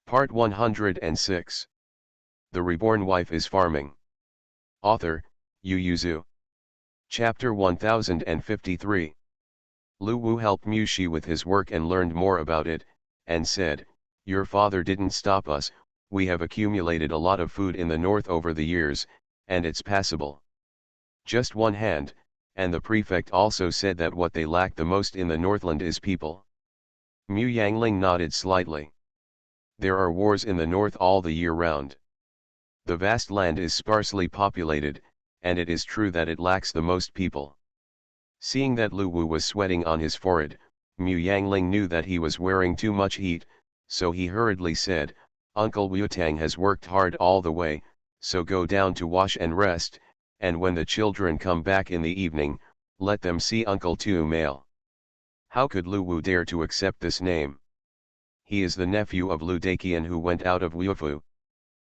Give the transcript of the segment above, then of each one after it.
Part 106. The Reborn Wife is Farming. Author, Yu Yuzu. Chapter 1053. Lu Wu helped Mu Shi with his work and learned more about it, and said, "Your father didn't stop us, we have accumulated a lot of food in the north over the years, and it's passable. Just one hand," and the prefect also said that what they lack the most in the Northland is people. Mu Yangling nodded slightly. There are wars in the north all the year round. The vast land is sparsely populated, and it is true that it lacks the most people. Seeing that Lu Wu was sweating on his forehead, Mu Yangling knew that he was wearing too much heat, so he hurriedly said, "Uncle Wutang has worked hard all the way, so go down to wash and rest, and when the children come back in the evening, let them see Uncle Tu Male." How could Lu Wu dare to accept this name? He is the nephew of Lu Daqian who went out of Wufu.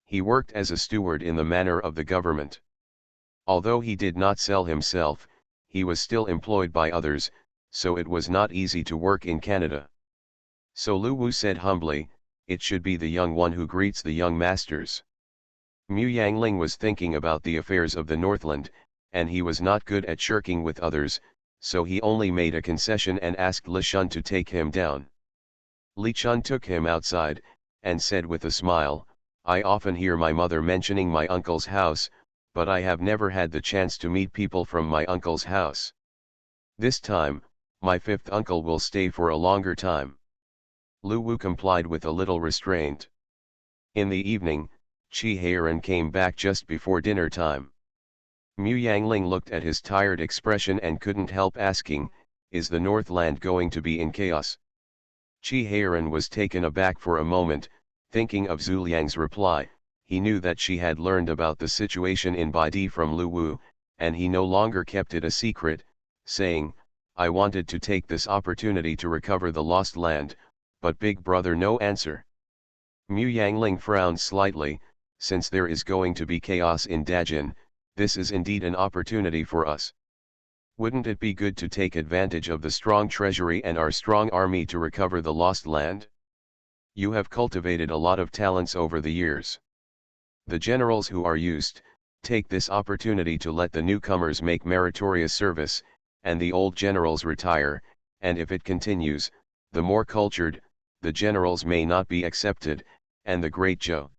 He worked as a steward in the manor of the government. Although he did not sell himself, he was still employed by others, so it was not easy to work in Canada. So Lu Wu said humbly, "It should be the young one who greets the young masters." Mu Yangling was thinking about the affairs of the Northland, and he was not good at shirking with others, so he only made a concession and asked Li Shun to take him down. Li Chun took him outside, and said with a smile, "I often hear my mother mentioning my uncle's house, but I have never had the chance to meet people from my uncle's house. This time, my fifth uncle will stay for a longer time." Lu Wu complied with a little restraint. In the evening, Chi Heiran came back just before dinner time. Mu Yangling looked at his tired expression and couldn't help asking, "Is the Northland going to be in chaos?" Chi Heiran was taken aback for a moment, thinking of Zhu Liang's reply. He knew that she had learned about the situation in Baidi from Lu Wu, and he no longer kept it a secret, saying, "I wanted to take this opportunity to recover the lost land, but Big Brother no answer." Mu Yangling frowned slightly. "Since there is going to be chaos in Dajin, this is indeed an opportunity for us. Wouldn't it be good to take advantage of the strong treasury and our strong army to recover the lost land? You have cultivated a lot of talents over the years. The generals who are used, take this opportunity to let the newcomers make meritorious service, and the old generals retire, and if it continues, the more cultured, the generals may not be accepted, and the great Zhou.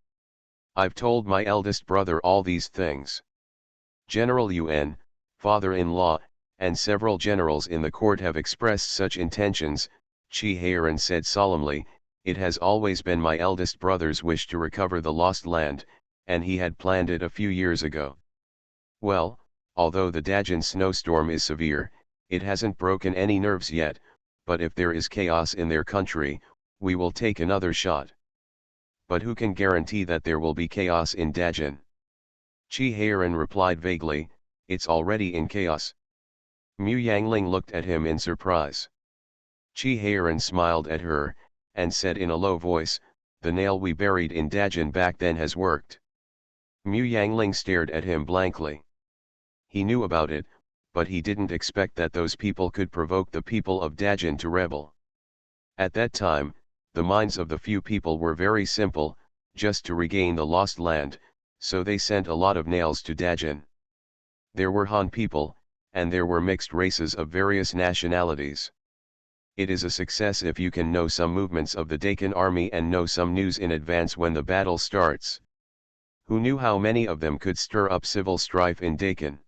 I've told my eldest brother all these things. General Yuan, father-in-law, and several generals in the court have expressed such intentions." Chi Heiran said solemnly, "It has always been my eldest brother's wish to recover the lost land, and he had planned it a few years ago. Well, although the Dajin snowstorm is severe, it hasn't broken any nerves yet, but if there is chaos in their country, we will take another shot. But who can guarantee that there will be chaos in Dajin?" Chi Heiran replied vaguely, "It's already in chaos." Mu Yangling looked at him in surprise. Chi Heiran smiled at her, and said in a low voice, "The nail we buried in Dajin back then has worked." Mu Yangling stared at him blankly. He knew about it, but he didn't expect that those people could provoke the people of Dajin to rebel. At that time, the minds of the few people were very simple, just to regain the lost land, so they sent a lot of nails to Dajin. There were Han people, and there were mixed races of various nationalities. It is a success if you can know some movements of the Dakin army and know some news in advance when the battle starts. Who knew how many of them could stir up civil strife in Dakin?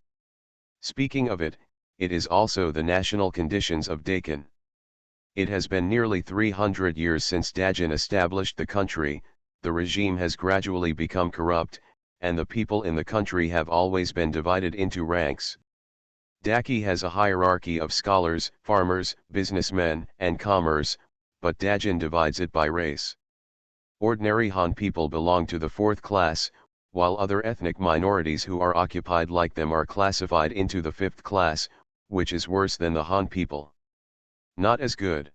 Speaking of it, it is also the national conditions of Dakin. It has been nearly 300 years since Dajin established the country, the regime has gradually become corrupt, and the people in the country have always been divided into ranks. Daki has a hierarchy of scholars, farmers, businessmen, and commerce, but Dajin divides it by race. Ordinary Han people belong to the fourth class, while other ethnic minorities who are occupied like them are classified into the fifth class, which is worse than the Han people. Not as good.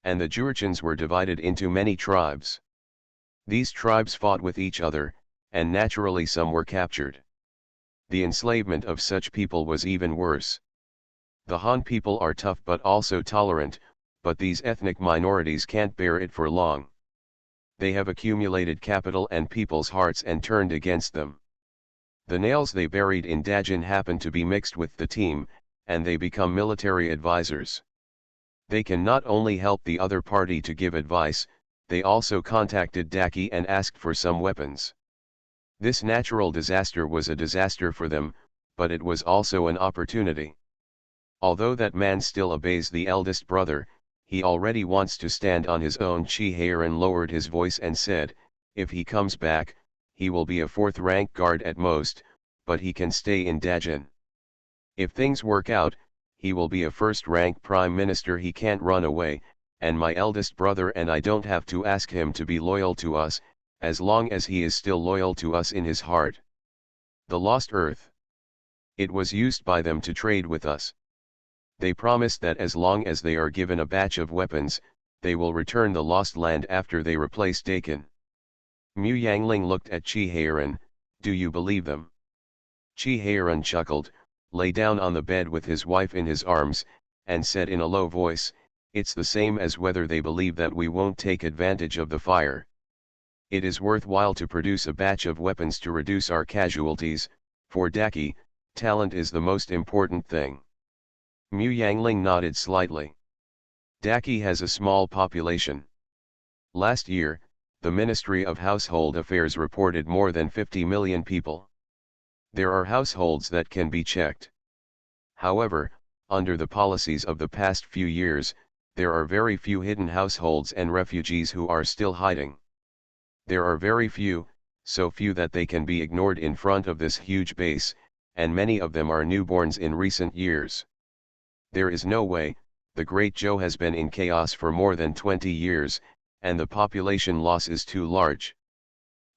And the Jurchens were divided into many tribes. These tribes fought with each other, and naturally some were captured. The enslavement of such people was even worse. The Han people are tough but also tolerant, but these ethnic minorities can't bear it for long. They have accumulated capital and people's hearts and turned against them. The nails they buried in Dajin happen to be mixed with the team, and they become military advisors. They can not only help the other party to give advice, they also contacted Daki and asked for some weapons. This natural disaster was a disaster for them, but it was also an opportunity. Although that man still obeys the eldest brother, he already wants to stand on his own. Chi-Heiran lowered his voice and said, if he comes back, he will be a 4th rank guard at most, but he can stay in Dajin. If things work out, he will be a 1st rank prime minister. He can't run away, and my eldest brother and I don't have to ask him to be loyal to us, as long as he is still loyal to us in his heart. The Lost Earth. It was used by them to trade with us. They promised that as long as they are given a batch of weapons, they will return the lost land after they replace Dakin. Mu Yangling looked at Chi-Heiran. Do you believe them? Chi-Heiran chuckled, lay down on the bed with his wife in his arms, and said in a low voice, it's the same as whether they believe that we won't take advantage of the fire. It is worthwhile to produce a batch of weapons to reduce our casualties. For Daki, talent is the most important thing. Mu Yangling nodded slightly. Daki has a small population. Last year, the Ministry of Household Affairs reported more than 50 million people. There are households that can be checked. However, under the policies of the past few years, there are very few hidden households and refugees who are still hiding. There are very few, so few that they can be ignored in front of this huge base, and many of them are newborns in recent years. There is no way. The Great Zhou has been in chaos for more than 20 years, and the population loss is too large.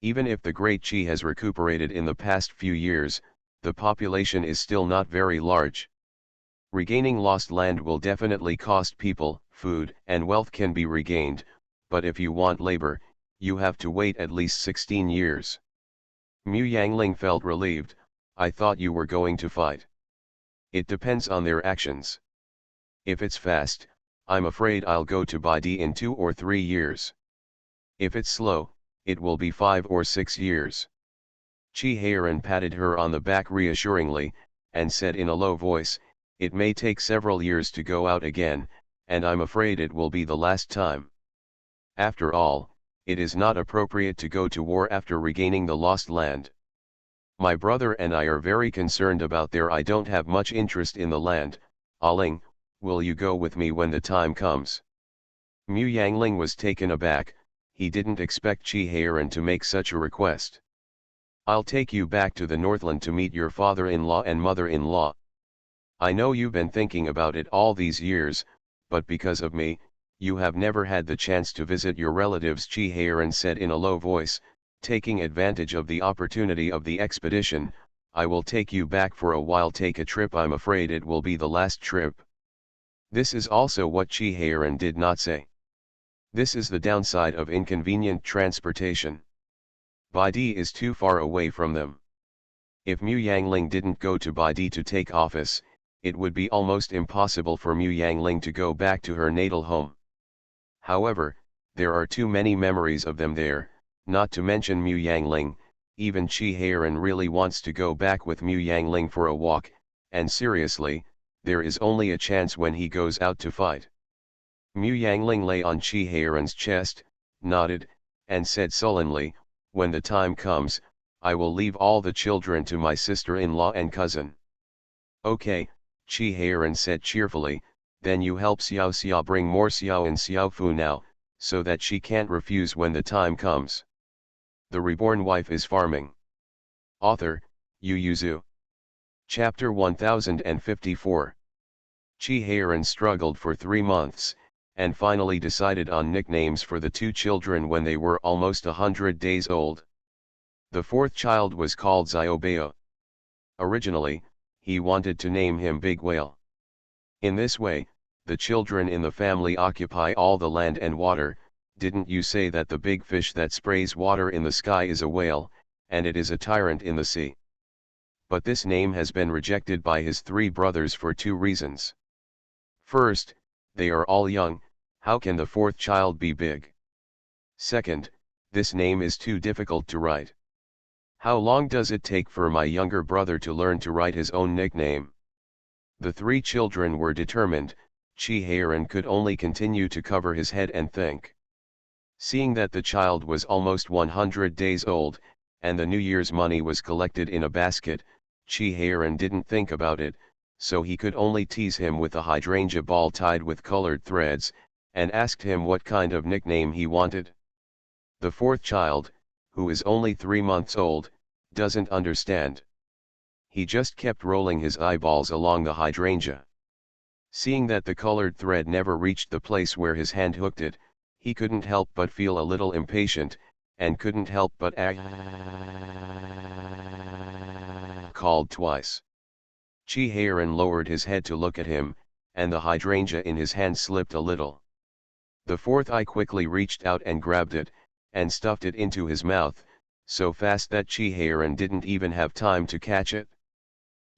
Even if the Great Qi has recuperated in the past few years, the population is still not very large. Regaining lost land will definitely cost people. Food and wealth can be regained, but if you want labor, you have to wait at least 16 years. Mu Yangling felt relieved. I thought you were going to fight. It depends on their actions. If it's fast, I'm afraid I'll go to Baidi in 2 or 3 years. If it's slow, it will be 5 or 6 years. Chi-Heiran patted her on the back reassuringly, and said in a low voice, it may take several years to go out again, and I'm afraid it will be the last time. After all, it is not appropriate to go to war after regaining the lost land. My brother and I are very concerned about there. I don't have much interest in the land. Aling, will you go with me when the time comes? Mu Yangling was taken aback. He didn't expect Chi-Heiran to make such a request. I'll take you back to the Northland to meet your father-in-law and mother-in-law. I know you've been thinking about it all these years, but because of me, you have never had the chance to visit your relatives. Chi-Heiran said in a low voice, taking advantage of the opportunity of the expedition, I will take you back for a while. Take a trip. I'm afraid it will be the last trip. This is also what Chi-Heiran did not say. This is the downside of inconvenient transportation. Baidi is too far away from them. If Mu Yangling didn't go to Baidi to take office, it would be almost impossible for Mu Yangling to go back to her natal home. However, there are too many memories of them there, not to mention Mu Yangling. Even Chi-Heiran really wants to go back with Mu Yangling for a walk, and seriously, there is only a chance when he goes out to fight. Mu Yangling lay on Chi-Heiran's chest, nodded, and said sullenly, when the time comes, I will leave all the children to my sister-in-law and cousin. Okay, Chi-Heiran said cheerfully, then you help Xiao Xia bring more Xiao and Xiao Fu now, so that she can't refuse when the time comes. The Reborn Wife is Farming. Author, Yu Yuzu. Chapter 1054. Chi-Heiran struggled for 3 months, and finally decided on nicknames for the 2 children when they were almost 100 days old. The 4th child was called Xiaobao. Originally, he wanted to name him Big Whale. In this way, the children in the family occupy all the land and water. Didn't you say that the big fish that sprays water in the sky is a whale, and it is a tyrant in the sea? But this name has been rejected by his 3 brothers for 2 reasons. First, they are all young. How can the 4th child be big? Second, This name is too difficult to write. How long does it take for my younger brother to learn to write his own nickname? The three children were determined. Chi-Heiran could only continue to cover his head and think. Seeing that the child was almost 100 days old, and the New Year's money was collected in a basket, Chi-Heiran didn't think about it, so he could only tease him with a hydrangea ball tied with colored threads, and asked him what kind of nickname he wanted. The fourth child, who is only 3 months old, doesn't understand. He just kept rolling his eyeballs along the hydrangea. Seeing that the colored thread never reached the place where his hand hooked it, he couldn't help but feel a little impatient, and couldn't help but called twice. Chi-Heiran lowered his head to look at him, and the hydrangea in his hand slipped a little. The fourth eye quickly reached out and grabbed it, and stuffed it into his mouth, so fast that Chi-Heiran didn't even have time to catch it.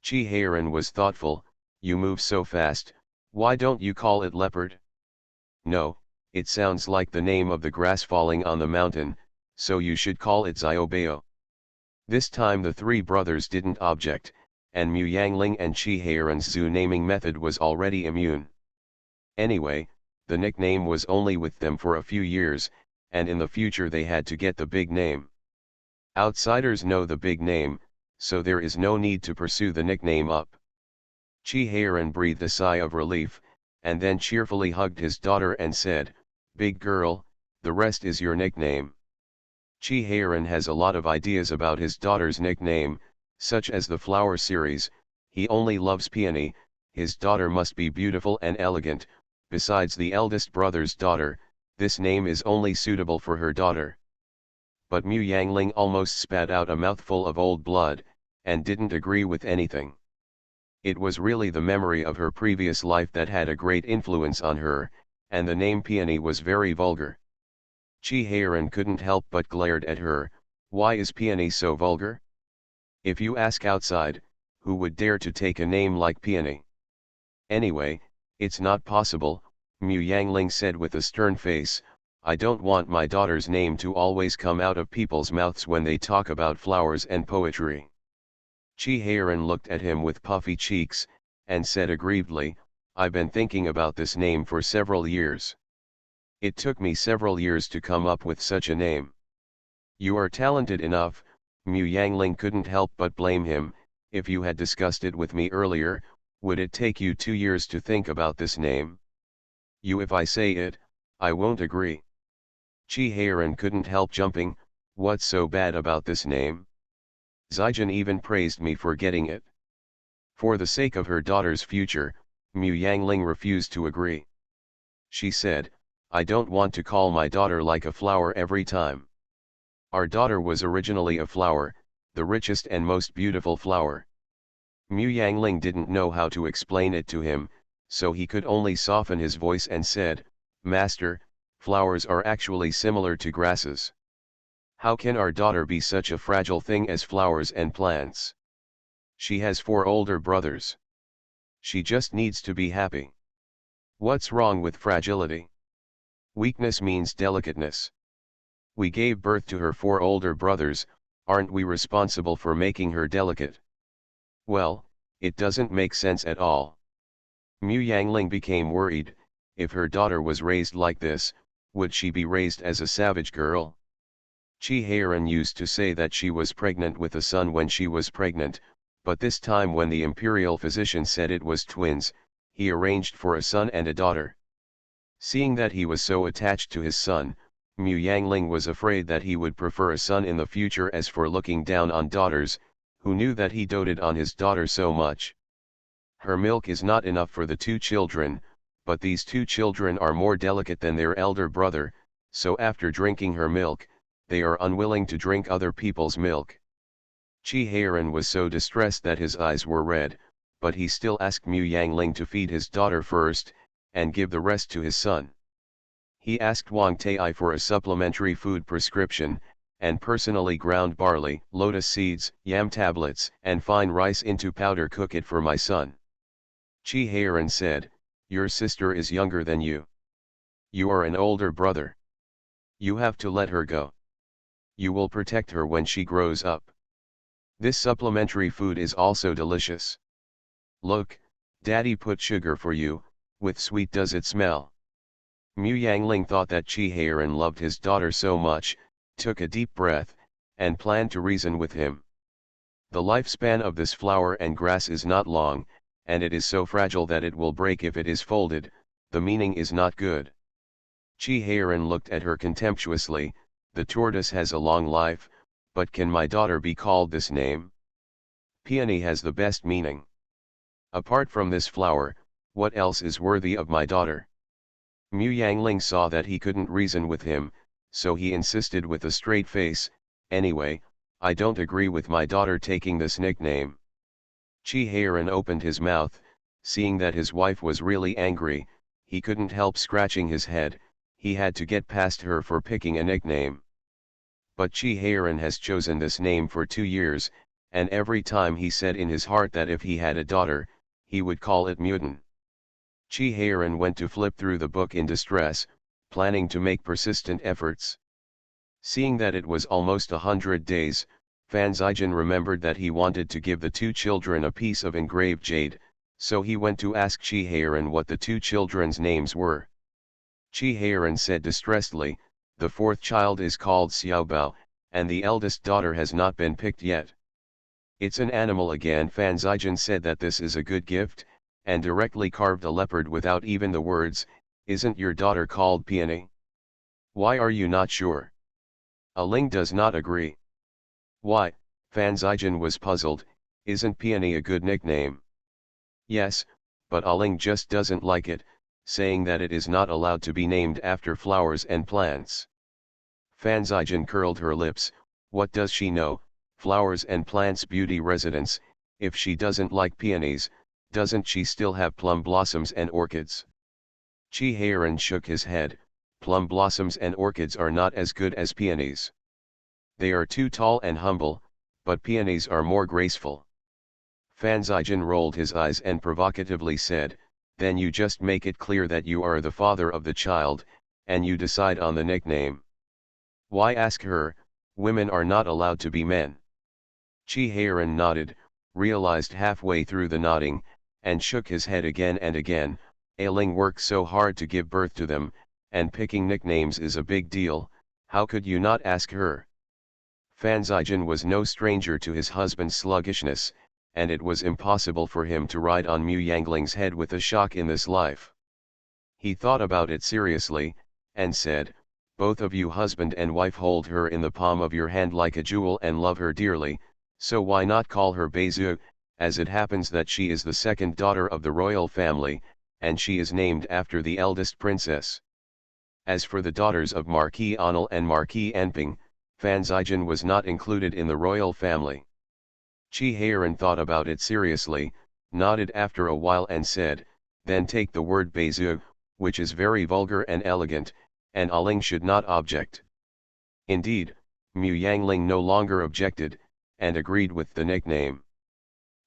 Chi-Heiran was thoughtful. You move so fast, why don't you call it leopard? No, it sounds like the name of the grass falling on the mountain, so you should call it Xiaobao. This time the three brothers didn't object, and Mu Yangling and Chi-Heiran's zoo naming method was already immune. Anyway, the nickname was only with them for a few years, and in the future they had to get the big name. Outsiders know the big name, so there is no need to pursue the nickname up. Chi-Heiran breathed a sigh of relief, and then cheerfully hugged his daughter and said, "Big girl, the rest is your nickname." Chi-Heiran has a lot of ideas about his daughter's nickname, such as the flower series. He only loves Peony. His daughter must be beautiful and elegant. Besides the eldest brother's daughter, this name is only suitable for her daughter. But Mu Yangling almost spat out a mouthful of old blood, and didn't agree with anything. It was really the memory of her previous life that had a great influence on her, and the name Peony was very vulgar. Chi-Heiran couldn't help but glared at her. Why is Peony so vulgar? If you ask outside, who would dare to take a name like Peony? Anyway, it's not possible, Mu Yangling said with a stern face. I don't want my daughter's name to always come out of people's mouths when they talk about flowers and poetry. Chi-Heiran looked at him with puffy cheeks, and said aggrievedly, I've been thinking about this name for several years. It took me several years to come up with such a name. You are talented enough, Mu Yangling couldn't help but blame him. If you had discussed it with me earlier, would it take you 2 years to think about this name? If I say it, I won't agree. Chi-Heiran couldn't help jumping. What's so bad about this name? Zijin even praised me for getting it. For the sake of her daughter's future, Mu Yangling refused to agree. She said, I don't want to call my daughter like a flower every time. Our daughter was originally a flower, the richest and most beautiful flower. Mu Yangling didn't know how to explain it to him, so he could only soften his voice and said, Master, flowers are actually similar to grasses. How can our daughter be such a fragile thing as flowers and plants? She has 4 older brothers. She just needs to be happy. What's wrong with fragility? Weakness means delicateness. We gave birth to her 4 older brothers, aren't we responsible for making her delicate? Well, it doesn't make sense at all. Mu Yangling became worried. If her daughter was raised like this, would she be raised as a savage girl? Chi-Heiran used to say that she was pregnant with a son when she was pregnant, but this time when the imperial physician said it was twins, he arranged for a son and a daughter. Seeing that he was so attached to his son, Mu Yangling was afraid that he would prefer a son in the future as for looking down on daughters, who knew that he doted on his daughter so much. Her milk is not enough for the 2 children, but these 2 children are more delicate than their elder brother, so after drinking her milk, they are unwilling to drink other people's milk. Chi-Heiran was so distressed that his eyes were red, but he still asked Mu Yangling to feed his daughter first, and give the rest to his son. He asked Wang Tai for a supplementary food prescription, and personally ground barley, lotus seeds, yam tablets, and fine rice into powder. Cook it for my son. Chi-Heiran said, your sister is younger than you. You are an older brother. You have to let her go. You will protect her when she grows up. This supplementary food is also delicious. Look, Daddy put sugar for you, with sweet does it smell. Mu Yangling thought that Chi Heiran loved his daughter so much, took a deep breath, and planned to reason with him. The lifespan of this flower and grass is not long, and it is so fragile that it will break if it is folded. The meaning is not good. Chi Heiran looked at her contemptuously. The tortoise has a long life, but can my daughter be called this name? Peony has the best meaning. Apart from this flower, what else is worthy of my daughter? Mu Yangling saw that he couldn't reason with him, so he insisted with a straight face, anyway, I don't agree with my daughter taking this nickname. Chi Heiran opened his mouth, seeing that his wife was really angry. He couldn't help scratching his head. He had to get past her for picking a nickname. But Chi Heiran has chosen this name for 2 years, and every time he said in his heart that if he had a daughter, he would call it Mutin. Chi Heiran went to flip through the book in distress, planning to make persistent efforts. Seeing that it was almost 100 days, Fan Zijin remembered that he wanted to give the 2 children a piece of engraved jade, so he went to ask Chi Heiran what the 2 children's names were. Chi Heiran said distressedly, the 4th child is called Xiaobao, and the eldest daughter has not been picked yet. It's an animal again. Fan Zijin said that this is a good gift, and directly carved a leopard without even the words, isn't your daughter called Peony? Why are you not sure? Ling does not agree. Why, Fan Zijin was puzzled, isn't Peony a good nickname? Yes, but Ling just doesn't like it, saying that it is not allowed to be named after flowers and plants. Fan Zijin curled her lips. What does she know? Flowers and plants beauty residence. If she doesn't like peonies, doesn't she still have plum blossoms and orchids? Chi Heiran shook his head. Plum blossoms and orchids are not as good as peonies. They are too tall and humble, but peonies are more graceful. Fan Zijin rolled his eyes and provocatively said, then you just make it clear that you are the father of the child, and you decide on the nickname. Why ask her? Women are not allowed to be men. Chi Heiran nodded, realized halfway through the nodding, and shook his head again and again. Ling works so hard to give birth to them, and picking nicknames is a big deal. How could you not ask her? Fan Zijin was no stranger to his husband's sluggishness, and it was impossible for him to ride on Mu Yangling's head with a shock in this life. He thought about it seriously, and said, both of you husband and wife hold her in the palm of your hand like a jewel and love her dearly, so why not call her Beizhu, as it happens that she is the 2nd daughter of the royal family, and she is named after the eldest princess. As for the daughters of Marquis Anil and Marquis Enping, Fan Zijin was not included in the royal family. Chi Heiran thought about it seriously, nodded after a while and said, then take the word Beizhu, which is very vulgar and elegant, and Ling should not object. Indeed, Mu Yangling no longer objected, and agreed with the nickname.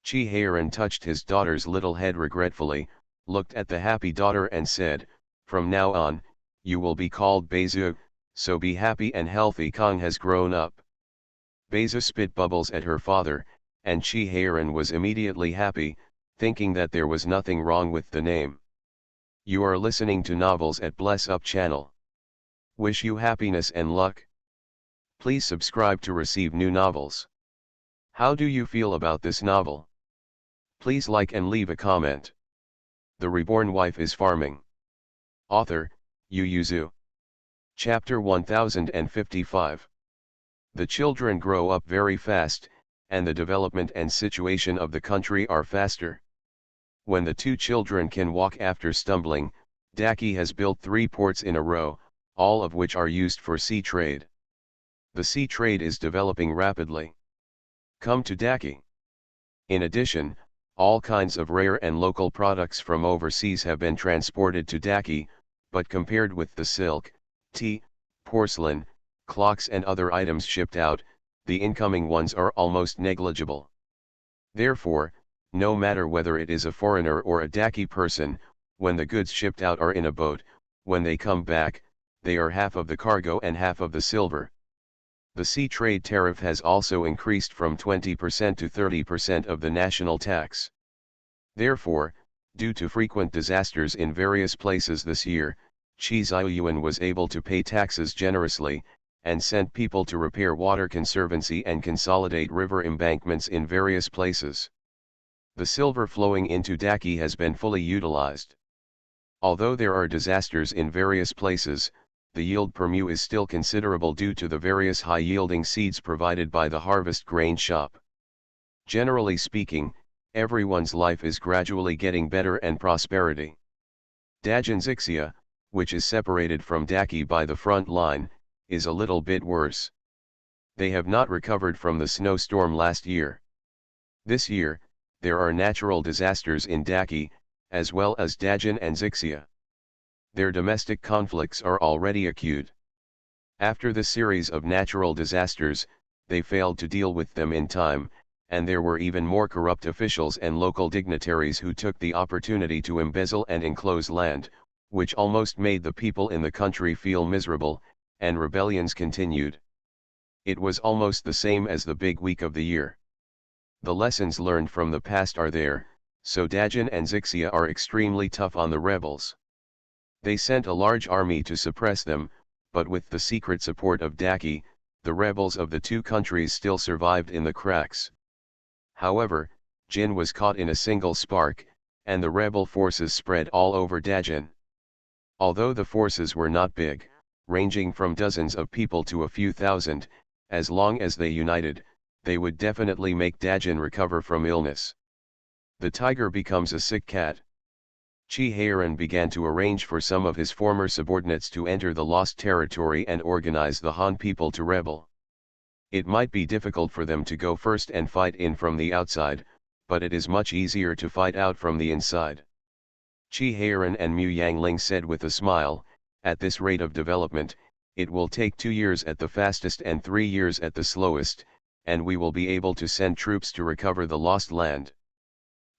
Chi Heiran touched his daughter's little head regretfully, looked at the happy daughter and said, from now on, you will be called Beizhu, so be happy and healthy. Kong has grown up. Beizhu spit bubbles at her father, and Chi Heiran was immediately happy, thinking that there was nothing wrong with the name. You are listening to Novels at Bless Up channel. Wish you happiness and luck. Please subscribe to receive new novels. How do you feel about this novel? Please like and leave a comment. The Reborn Wife is Farming. Author, Yu Yuzu. Chapter 1055. The children grow up very fast, and the development and situation of the country are faster. When the 2 children can walk after stumbling, Daki has built 3 ports in a row, all of which are used for sea trade. The sea trade is developing rapidly. Come to Daki. In addition, all kinds of rare and local products from overseas have been transported to Daki, but compared with the silk, tea, porcelain, clocks and other items shipped out, the incoming ones are almost negligible. Therefore, no matter whether it is a foreigner or a Daki person, when the goods shipped out are in a boat, when they come back, they are half of the cargo and half of the silver. The sea trade tariff has also increased from 20% to 30% of the national tax. Therefore, due to frequent disasters in various places this year, Chi Ziyuan was able to pay taxes generously, and sent people to repair water conservancy and consolidate river embankments in various places. The silver flowing into Daki has been fully utilized. Although there are disasters in various places, the yield per mu is still considerable due to the various high-yielding seeds provided by the harvest grain shop. Generally speaking, everyone's life is gradually getting better and prosperity. Dajan Zixia, which is separated from Daki by the front line, is a little bit worse. They have not recovered from the snowstorm last year. This year, there are natural disasters in Daki, as well as Dajan and Zixia. Their domestic conflicts are already acute. After the series of natural disasters, they failed to deal with them in time, and there were even more corrupt officials and local dignitaries who took the opportunity to embezzle and enclose land, which almost made the people in the country feel miserable, and rebellions continued. It was almost the same as the big week of the year. The lessons learned from the past are there, so Dajan and Zixia are extremely tough on the rebels. They sent a large army to suppress them, but with the secret support of Daki, the rebels of the two countries still survived in the cracks. However, Jin was caught in a single spark, and the rebel forces spread all over Dajan. Although the forces were not big, ranging from dozens of people to a few thousand, as long as they united, they would definitely make Dajan recover from illness. The tiger becomes a sick cat. Chi Heiran began to arrange for some of his former subordinates to enter the lost territory and organize the Han people to rebel. It might be difficult for them to go first and fight in from the outside, but it is much easier to fight out from the inside. Chi Heiran and Mu Yangling said with a smile, at this rate of development, it will take 2 years at the fastest and 3 years at the slowest, and we will be able to send troops to recover the lost land.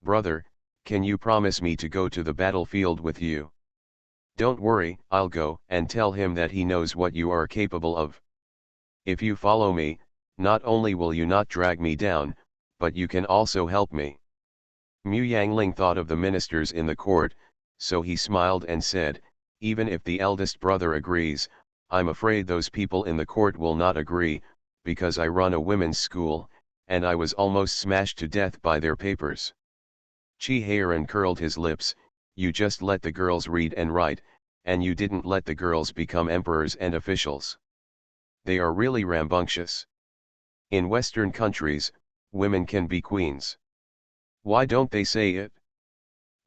Brother, can you promise me to go to the battlefield with you? Don't worry, I'll go and tell him that he knows what you are capable of. If you follow me, not only will you not drag me down, but you can also help me. Mu Yangling thought of the ministers in the court, so he smiled and said, even if the eldest brother agrees, I'm afraid those people in the court will not agree, because I run a women's school, and I was almost smashed to death by their papers. Chi Heiran curled his lips, you just let the girls read and write, and you didn't let the girls become emperors and officials. They are really rambunctious. In Western countries, women can be queens. Why don't they say it?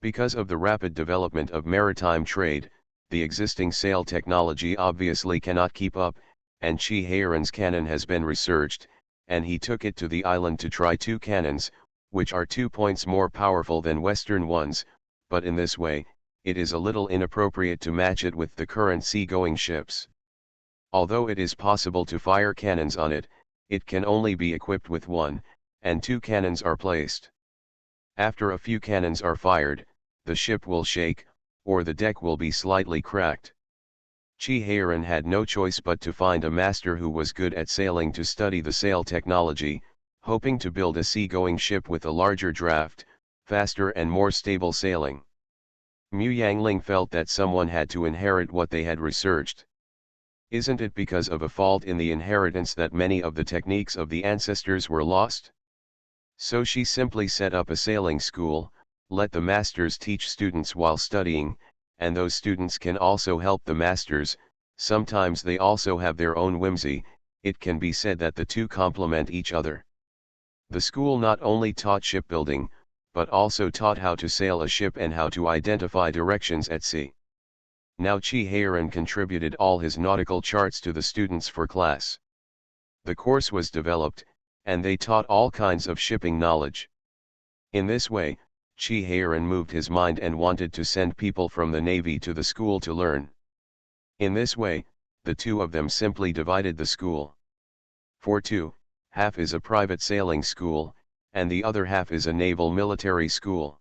Because of the rapid development of maritime trade, the existing sail technology obviously cannot keep up, and Chi Heiran's cannon has been researched, and he took it to the island to try 2 cannons, which are 2 points more powerful than Western ones, but in this way, it is a little inappropriate to match it with the current sea-going ships. Although it is possible to fire cannons on it, it can only be equipped with 1, and 2 cannons are placed. After a few cannons are fired, the ship will shake, or the deck will be slightly cracked. Chi Heiran had no choice but to find a master who was good at sailing to study the sail technology, hoping to build a sea-going ship with a larger draft, faster and more stable sailing. Mu Yangling felt that someone had to inherit what they had researched. Isn't it because of a fault in the inheritance that many of the techniques of the ancestors were lost? So she simply set up a sailing school, let the masters teach students while studying, and those students can also help the masters. Sometimes they also have their own whimsy. It can be said that the two complement each other. The school not only taught shipbuilding, but also taught how to sail a ship and how to identify directions at sea. Now Chi Heiran contributed all his nautical charts to the students for class. The course was developed, and they taught all kinds of shipping knowledge. In this way, Chi Heiran moved his mind and wanted to send people from the Navy to the school to learn. In this way, the two of them simply divided the school. For two, half is a private sailing school, and the other half is a naval military school.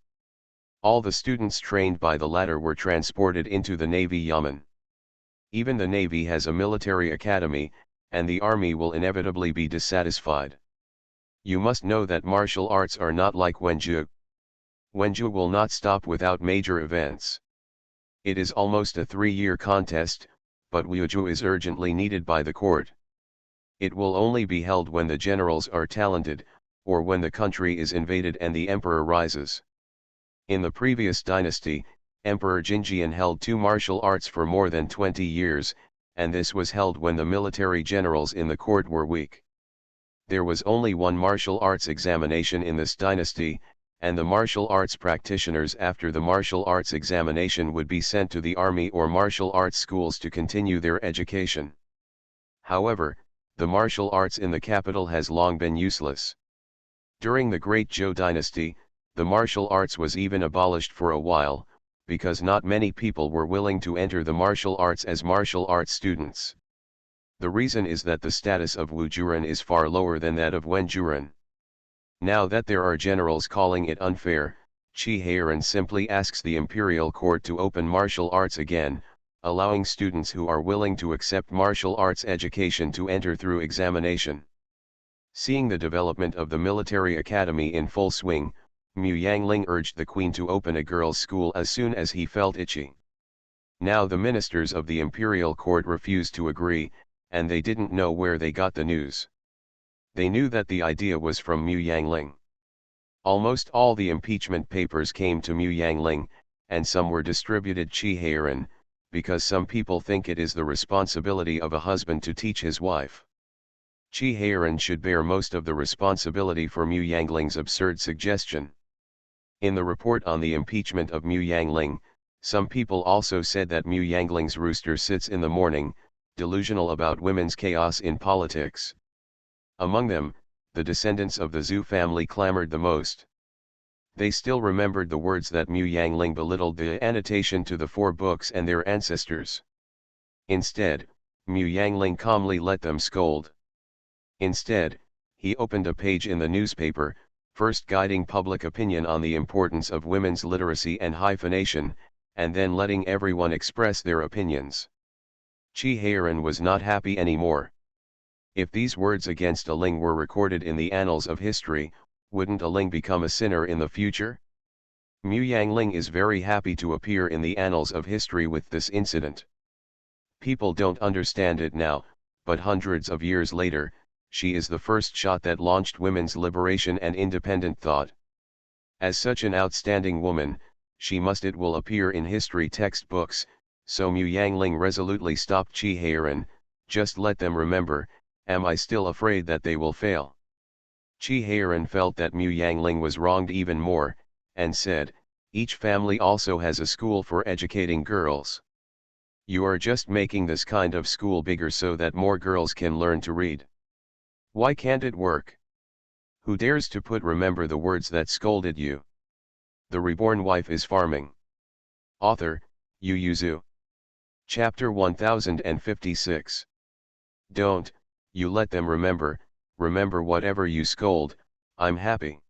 All the students trained by the latter were transported into the Navy Yamen. Even the Navy has a military academy, and the army will inevitably be dissatisfied. You must know that martial arts are not like Wenju. Wenju will not stop without major events. It is almost a 3-year contest, but Wuju is urgently needed by the court. It will only be held when the generals are talented, or when the country is invaded and the emperor rises. In the previous dynasty, Emperor Jinjian held 2 martial arts for more than 20 years, and this was held when the military generals in the court were weak. There was only 1 martial arts examination in this dynasty, and the martial arts practitioners after the martial arts examination would be sent to the army or martial arts schools to continue their education. However, the martial arts in the capital has long been useless. During the Great Zhou dynasty, the martial arts was even abolished for a while, because not many people were willing to enter the martial arts as martial arts students. The reason is that the status of Wujuren is far lower than that of Wenjuren. Now that there are generals calling it unfair, Qi Heiren simply asks the imperial court to open martial arts again, allowing students who are willing to accept martial arts education to enter through examination. Seeing the development of the military academy in full swing, Mu Yangling urged the queen to open a girls' school as soon as he felt itchy. Now the ministers of the imperial court refused to agree, and they didn't know where they got the news. They knew that the idea was from Mu Yangling. Almost all the impeachment papers came to Mu Yangling, and some were distributed Qi Heiren, because some people think it is the responsibility of a husband to teach his wife. Qi Heiren should bear most of the responsibility for Mu Yangling's absurd suggestion. In the report on the impeachment of Mu Yangling, some people also said that Mu Yangling's rooster sits in the morning, delusional about women's chaos in politics. Among them, the descendants of the Zhu family clamored the most. They still remembered the words that Mu Yangling belittled the annotation to the 4 books and their ancestors. Instead, Mu Yangling calmly let them scold. Instead, he opened a page in the newspaper, first guiding public opinion on the importance of women's literacy and hyphenation, and then letting everyone express their opinions. Qi Heiren was not happy anymore. If these words against a Ling were recorded in the annals of history, wouldn't a Ling become a sinner in the future? Mu Yangling is very happy to appear in the annals of history with this incident. People don't understand it now, but hundreds of years later, she is the first shot that launched women's liberation and independent thought. As such an outstanding woman, it will appear in history textbooks, so Mu Yangling resolutely stopped Qi Heiren. Just let them remember, am I still afraid that they will fail? Qi Heiren felt that Mu Yangling was wronged even more, and said, each family also has a school for educating girls. You are just making this kind of school bigger so that more girls can learn to read. Why can't it work? Who dares to remember the words that scolded you? The Reborn Wife is Farming. Author, Yu Yuzu. Chapter 1056. Don't, you let them remember whatever you scold, I'm happy.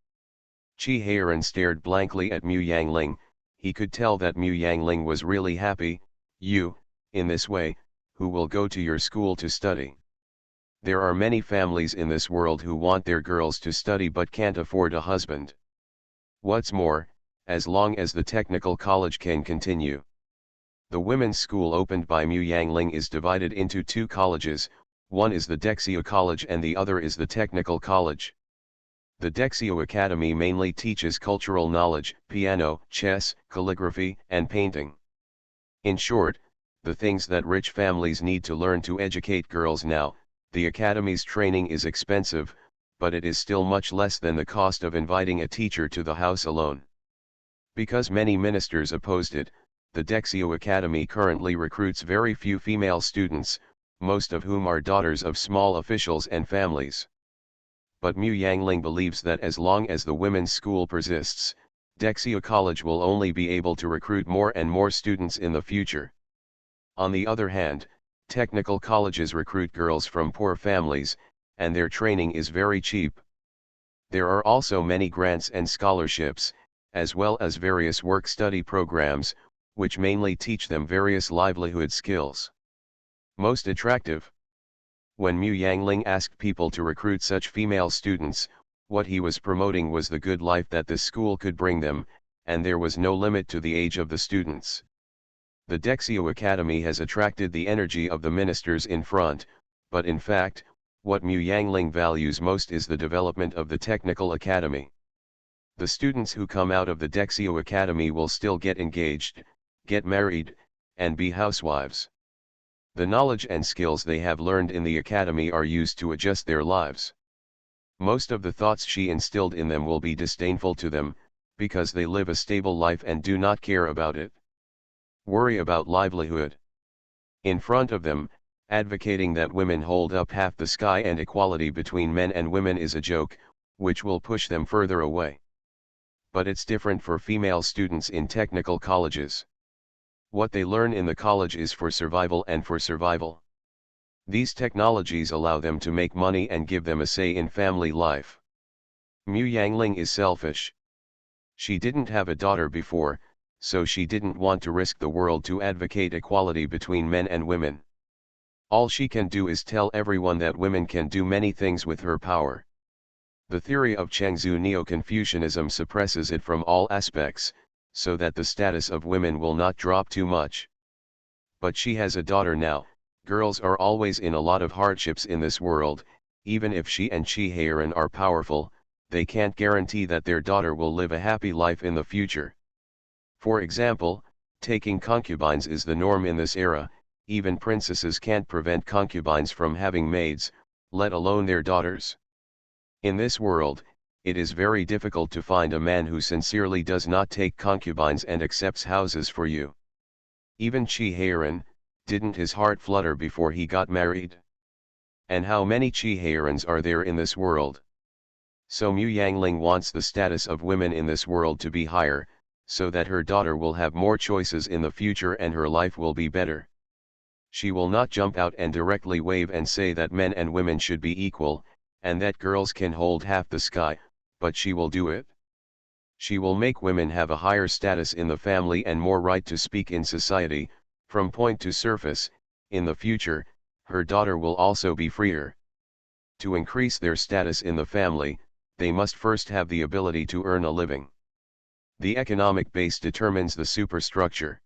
Qi Heiren stared blankly at Mu Yangling. He could tell that Mu Yangling was really happy. You, in this way, who will go to your school to study. There are many families in this world who want their girls to study but can't afford a husband. What's more, as long as the technical college can continue. The women's school opened by Mu Yangling is divided into 2 colleges, one is the Dexio College and the other is the Technical College. The Dexio Academy mainly teaches cultural knowledge, piano, chess, calligraphy, and painting. In short, the things that rich families need to learn to educate girls now. The academy's training is expensive, but it is still much less than the cost of inviting a teacher to the house alone. Because many ministers opposed it, the Dexio Academy currently recruits very few female students, most of whom are daughters of small officials and families. But Mu Yangling believes that as long as the women's school persists, Dexio College will only be able to recruit more and more students in the future. On the other hand, technical colleges recruit girls from poor families, and their training is very cheap. There are also many grants and scholarships, as well as various work-study programs, which mainly teach them various livelihood skills. Most attractive. When Mu Yangling asked people to recruit such female students, what he was promoting was the good life that this school could bring them, and there was no limit to the age of the students. The Dexio Academy has attracted the energy of the ministers in front, but in fact, what Mu Yangling values most is the development of the technical academy. The students who come out of the Dexio Academy will still get engaged, get married, and be housewives. The knowledge and skills they have learned in the academy are used to adjust their lives. Most of the thoughts she instilled in them will be disdainful to them, because they live a stable life and do not care about it. Worry about livelihood. In front of them, advocating that women hold up half the sky and equality between men and women is a joke, which will push them further away. But it's different for female students in technical colleges. What they learn in the college is for survival and for survival. These technologies allow them to make money and give them a say in family life. Mu Yangling is selfish. She didn't have a daughter before, so she didn't want to risk the world to advocate equality between men and women. All she can do is tell everyone that women can do many things with her power. The theory of Chengzu Neo-Confucianism suppresses it from all aspects, so that the status of women will not drop too much. But she has a daughter now. Girls are always in a lot of hardships in this world. Even if she and Chi Heiran are powerful, they can't guarantee that their daughter will live a happy life in the future. For example, taking concubines is the norm in this era. Even princesses can't prevent concubines from having maids, let alone their daughters. In this world, it is very difficult to find a man who sincerely does not take concubines and accepts houses for you. Even Chi Heiran, didn't his heart flutter before he got married? And how many Chi Heirans are there in this world? So Mu Yangling wants the status of women in this world to be higher, so that her daughter will have more choices in the future and her life will be better. She will not jump out and directly wave and say that men and women should be equal, and that girls can hold half the sky, but she will do it. She will make women have a higher status in the family and more right to speak in society. From point to surface, in the future, her daughter will also be freer. To increase their status in the family, they must first have the ability to earn a living. The economic base determines the superstructure.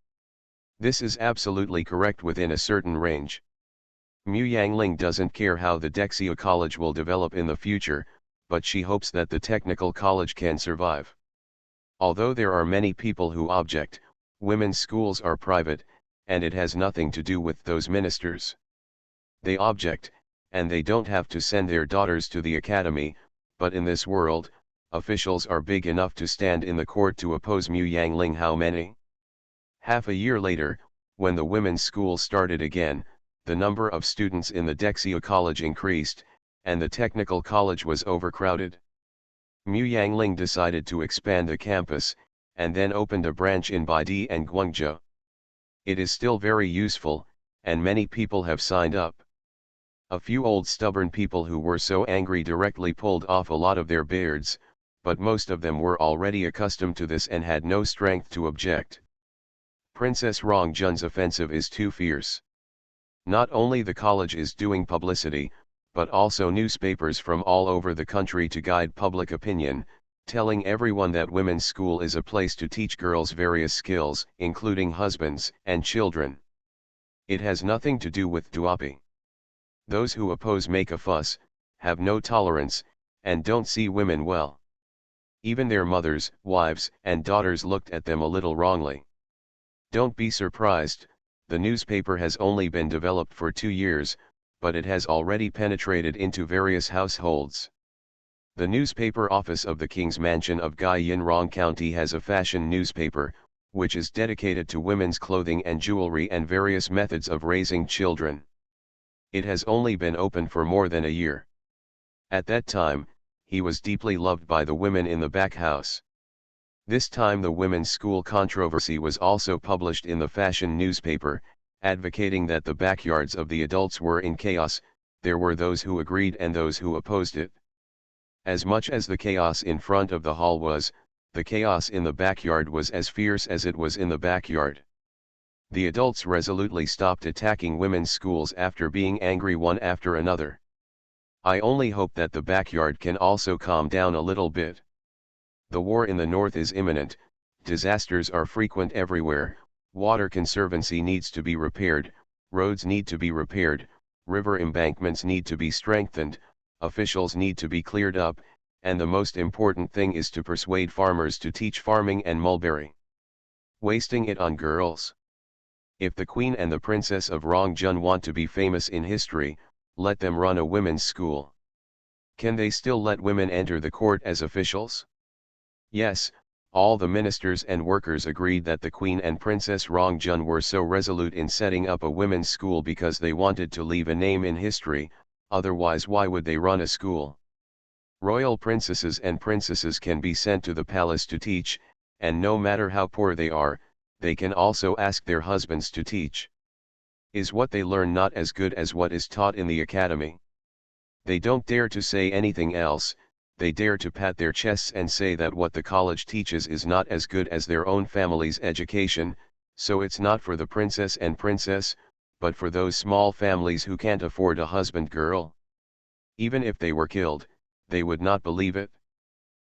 This is absolutely correct within a certain range. Mu Yangling doesn't care how the Dexia College will develop in the future, but she hopes that the technical college can survive. Although there are many people who object, women's schools are private, and it has nothing to do with those ministers. They object, and they don't have to send their daughters to the academy, but in this world, officials are big enough to stand in the court to oppose Mu Yangling. How many? Half a year later, when the women's school started again, the number of students in the Dexia College increased, and the technical college was overcrowded. Mu Yangling decided to expand the campus, and then opened a branch in Baidi and Guangzhou. It is still very useful, and many people have signed up. A few old stubborn people who were so angry directly pulled off a lot of their beards, but most of them were already accustomed to this and had no strength to object. Princess Rongjun's offensive is too fierce. Not only the college is doing publicity, but also newspapers from all over the country to guide public opinion, telling everyone that women's school is a place to teach girls various skills, including husbands and children. It has nothing to do with duopoly. Those who oppose make a fuss, have no tolerance, and don't see women well. Even their mothers, wives, and daughters looked at them a little wrongly. Don't be surprised, the newspaper has only been developed for 2 years, but it has already penetrated into various households. The newspaper office of the King's Mansion of Gai Yinrong County has a fashion newspaper, which is dedicated to women's clothing and jewelry and various methods of raising children. It has only been open for more than a year. At that time, he was deeply loved by the women in the back house. This time the women's school controversy was also published in the fashion newspaper, advocating that the backyards of the adults were in chaos. There were those who agreed and those who opposed it. As much as the chaos in front of the hall was, the chaos in the backyard was as fierce as it was in the backyard. The adults resolutely stopped attacking women's schools after being angry one after another. I only hope that the backyard can also calm down a little bit. The war in the north is imminent, disasters are frequent everywhere, water conservancy needs to be repaired, roads need to be repaired, river embankments need to be strengthened, officials need to be cleared up, and the most important thing is to persuade farmers to teach farming and mulberry. Wasting it on girls. If the Queen and the Princess of Rongjun want to be famous in history, let them run a women's school. Can they still let women enter the court as officials? Yes, all the ministers and workers agreed that the Queen and Princess Rongjun were so resolute in setting up a women's school because they wanted to leave a name in history, otherwise why would they run a school? Royal princesses and princesses can be sent to the palace to teach, and no matter how poor they are, they can also ask their husbands to teach. Is what they learn not as good as what is taught in the academy? They don't dare to say anything else, they dare to pat their chests and say that what the college teaches is not as good as their own family's education, so it's not for the princess and princess, but for those small families who can't afford a husband girl. Even if they were killed, they would not believe it.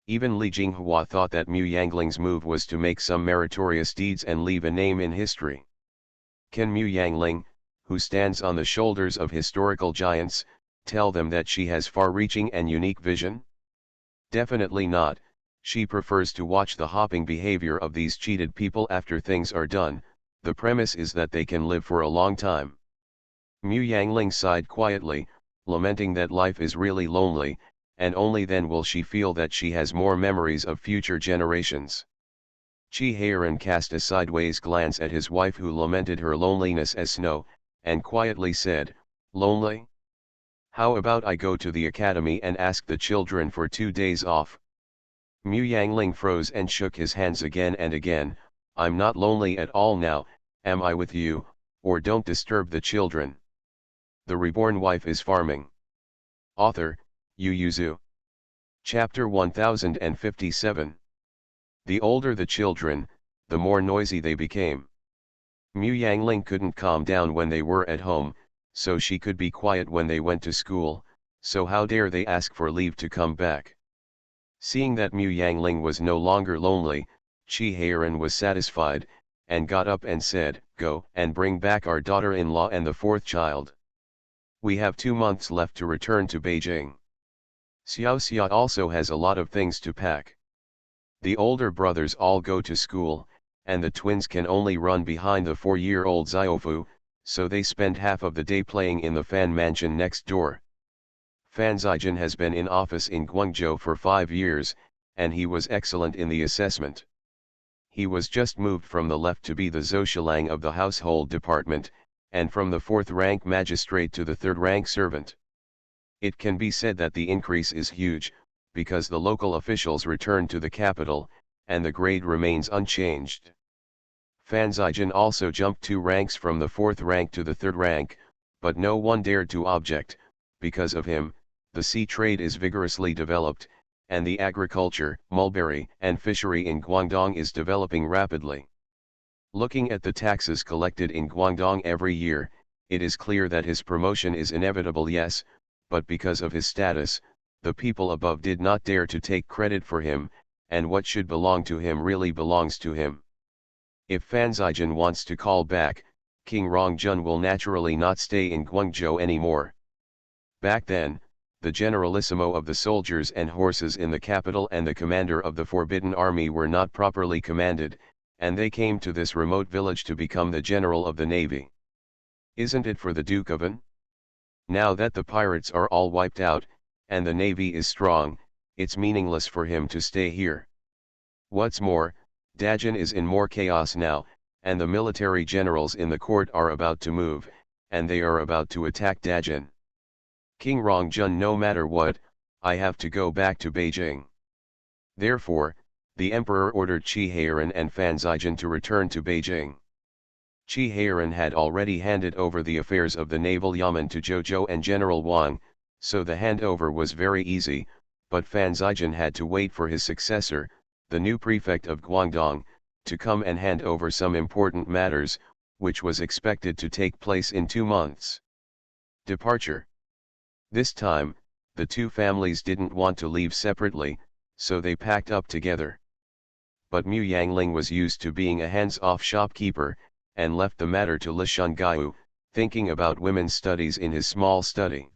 Even Li Jinghua thought that Mu Yangling's move was to make some meritorious deeds and leave a name in history. Can Mu Yangling, who stands on the shoulders of historical giants, tell them that she has far-reaching and unique vision? Definitely not. She prefers to watch the hopping behavior of these cheated people after things are done. The premise is that they can live for a long time. Mu Yangling sighed quietly, lamenting that life is really lonely, and only then will she feel that she has more memories of future generations. Chi Heiran cast a sideways glance at his wife, who lamented her loneliness as snow, and quietly said, "Lonely? How about I go to the academy and ask the children for 2 days off?" Mu Yangling froze and shook his hands again and again. "I'm not lonely at all now, am I with you, or don't disturb the children." The Reborn Wife is Farming. Author, Yu Yuzu. Chapter 1057. The older the children, the more noisy they became. Mu Yangling couldn't calm down when they were at home, so she could be quiet when they went to school, so how dare they ask for leave to come back? Seeing that Mu Yangling was no longer lonely, Chi Heiran was satisfied, and got up and said, "Go and bring back our daughter-in-law and the 4th child. We have 2 months left to return to Beijing." Xiao Xia also has a lot of things to pack. The older brothers all go to school, and the twins can only run behind the 4-year-old Xiaofu, so they spend half of the day playing in the Fan mansion next door. Fan Zijin has been in office in Guangzhou for 5 years, and he was excellent in the assessment. He was just moved from the left to be the Zhoushilang of the household department, and from the 4th rank magistrate to the 3rd rank servant. It can be said that the increase is huge, because the local officials returned to the capital, and the grade remains unchanged. Fan Zijin also jumped 2 ranks from the 4th rank to the 3rd rank, but no one dared to object. Because of him, the sea trade is vigorously developed, and the agriculture, mulberry, and fishery in Guangdong is developing rapidly. Looking at the taxes collected in Guangdong every year, it is clear that his promotion is inevitable, yes, but because of his status, the people above did not dare to take credit for him, and what should belong to him really belongs to him. If Fan Zijin wants to call back, King Rongjun will naturally not stay in Guangzhou anymore. Back then, the generalissimo of the soldiers and horses in the capital and the commander of the Forbidden Army were not properly commanded, and they came to this remote village to become the general of the navy. Isn't it for the Duke of An? Now that the pirates are all wiped out, and the navy is strong, it's meaningless for him to stay here. What's more, Dajin is in more chaos now, and the military generals in the court are about to move, and they are about to attack Dajin. King Rongjun, no matter what, I have to go back to Beijing. Therefore, the emperor ordered Chi Heiran and Fan Zijin to return to Beijing. Chi Heiran had already handed over the affairs of the naval yamen to Zhou and General Wang, so the handover was very easy, but Fan Zijin had to wait for his successor, the new prefect of Guangdong, to come and hand over some important matters, which was expected to take place in 2 months. Departure. This time, the two families didn't want to leave separately, so they packed up together. But Mu Yangling was used to being a hands-off shopkeeper, and left the matter to Li Shengaiu, thinking about women's studies in his small study.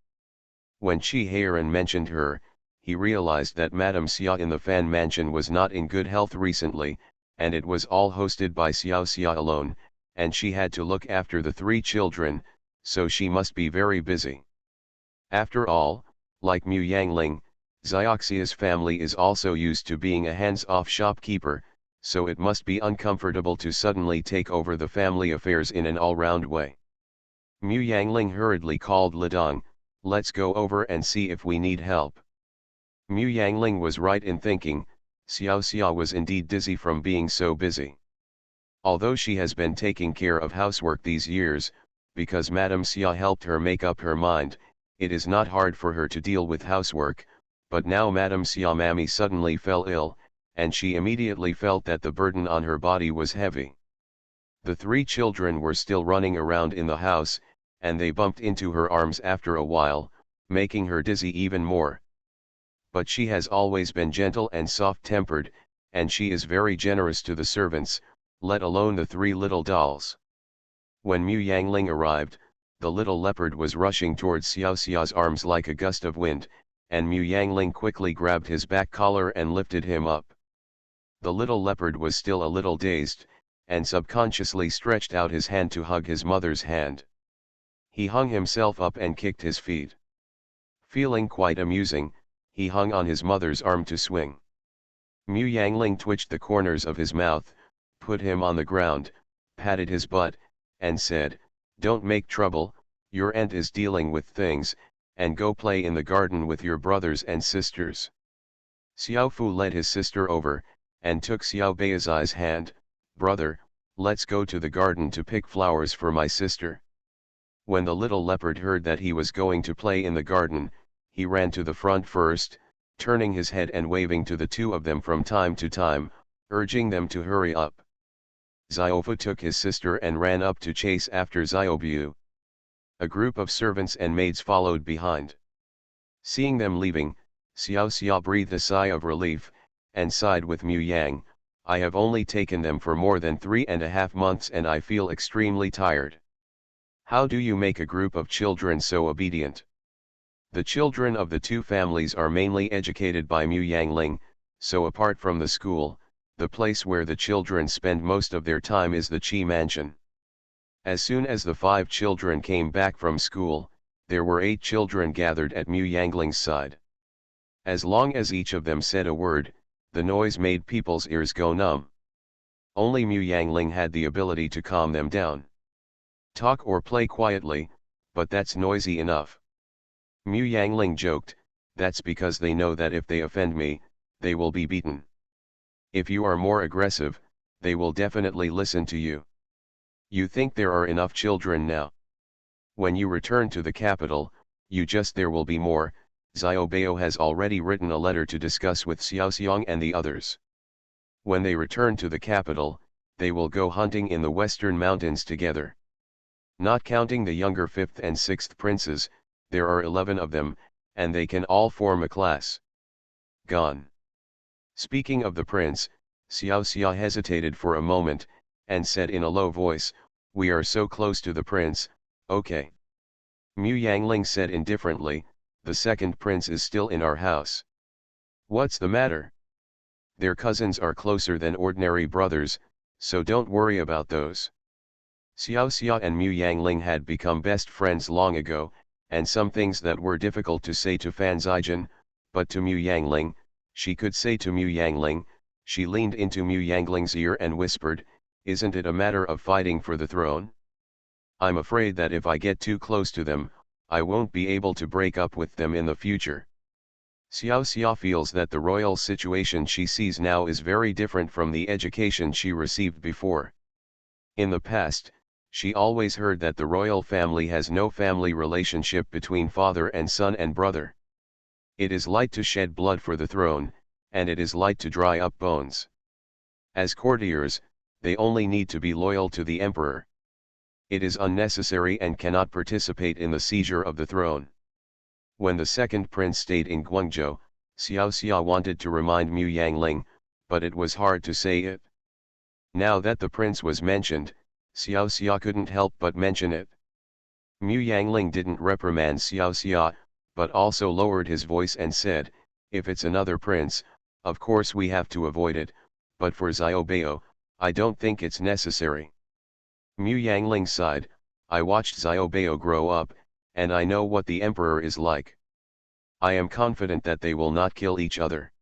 When Qi Heiran mentioned her, he realized that Madame Xia in the Fan Mansion was not in good health recently, and it was all hosted by Xiao Xia alone, and she had to look after the 3 children, so she must be very busy. After all, like Mu Yangling, Xiaoxia's family is also used to being a hands-off shopkeeper, so it must be uncomfortable to suddenly take over the family affairs in an all-round way. Mu Yangling hurriedly called Lidong, "Let's go over and see if we need help." Mu Yangling was right in thinking, Xiao Xia was indeed dizzy from being so busy. Although she has been taking care of housework these years, because Madame Xia helped her make up her mind, it is not hard for her to deal with housework, but now Madame Xia Mammy suddenly fell ill, and she immediately felt that the burden on her body was heavy. The 3 children were still running around in the house, and they bumped into her arms after a while, making her dizzy even more. But she has always been gentle and soft-tempered, and she is very generous to the servants, let alone the 3 little dolls. When Mu Yangling arrived, the little leopard was rushing towards Xiao Xia's arms like a gust of wind, and Mu Yangling quickly grabbed his back collar and lifted him up. The little leopard was still a little dazed, and subconsciously stretched out his hand to hug his mother's hand. He hung himself up and kicked his feet. Feeling quite amusing, he hung on his mother's arm to swing. Mu Yangling twitched the corners of his mouth, put him on the ground, patted his butt, and said, "Don't make trouble, your aunt is dealing with things, and go play in the garden with your brothers and sisters." Xiao Fu led his sister over, and took Xiao Beizai's hand, "Brother, let's go to the garden to pick flowers for my sister." When the little leopard heard that he was going to play in the garden, he ran to the front first, turning his head and waving to the 2 of them from time to time, urging them to hurry up. Xiaofu took his sister and ran up to chase after Xiaobu. A group of servants and maids followed behind. Seeing them leaving, Xiao Xia breathed a sigh of relief, and sighed with Mu Yang, "I have only taken them for more than 3.5 months and I feel extremely tired. How do you make a group of children so obedient?" The children of the 2 families are mainly educated by Mu Yangling, so apart from the school, the place where the children spend most of their time is the Qi Mansion. As soon as the 5 children came back from school, there were 8 children gathered at Mu Yangling's side. As long as each of them said a word, the noise made people's ears go numb. Only Mu Yangling had the ability to calm them down. Talk or play quietly, but that's noisy enough. Mu Yangling joked, "That's because they know that if they offend me, they will be beaten. If you are more aggressive, they will definitely listen to you. You think there are enough children now? When you return to the capital, there will be more. Xiao Bao has already written a letter to discuss with Xiao Xiang and the others. When they return to the capital, they will go hunting in the western mountains together. Not counting the younger 5th and 6th princes, there are 11 of them, and they can all form a class. Gone." Speaking of the prince, Xiao Xia hesitated for a moment, and said in a low voice, "We are so close to the prince, okay." Mu Yangling said indifferently, "The 2nd prince is still in our house." "What's the matter?" "Their cousins are closer than ordinary brothers, so don't worry about those." Xiao Xia and Mu Yangling had become best friends long ago, and some things that were difficult to say to Fan Zijin, but to Mu Yangling, she could say to Mu Yangling. She leaned into Mu Yangling's ear and whispered, "Isn't it a matter of fighting for the throne? I'm afraid that if I get too close to them, I won't be able to break up with them in the future." Xiao Xia feels that the royal situation she sees now is very different from the education she received before. In the past, she always heard that the royal family has no family relationship between father and son and brother. It is light to shed blood for the throne, and it is light to dry up bones. As courtiers, they only need to be loyal to the emperor. It is unnecessary and cannot participate in the seizure of the throne. When the second prince stayed in Guangzhou, Xiao Xia wanted to remind Mu Yangling, but it was hard to say it. Now that the prince was mentioned, Xiao Xia couldn't help but mention it. Mu Yangling didn't reprimand Xiao Xia, but also lowered his voice and said, "If it's another prince, of course we have to avoid it, but for Xiaobao, I don't think it's necessary." Mu Yangling sighed, "I watched Xiaobao grow up, and I know what the emperor is like. I am confident that they will not kill each other.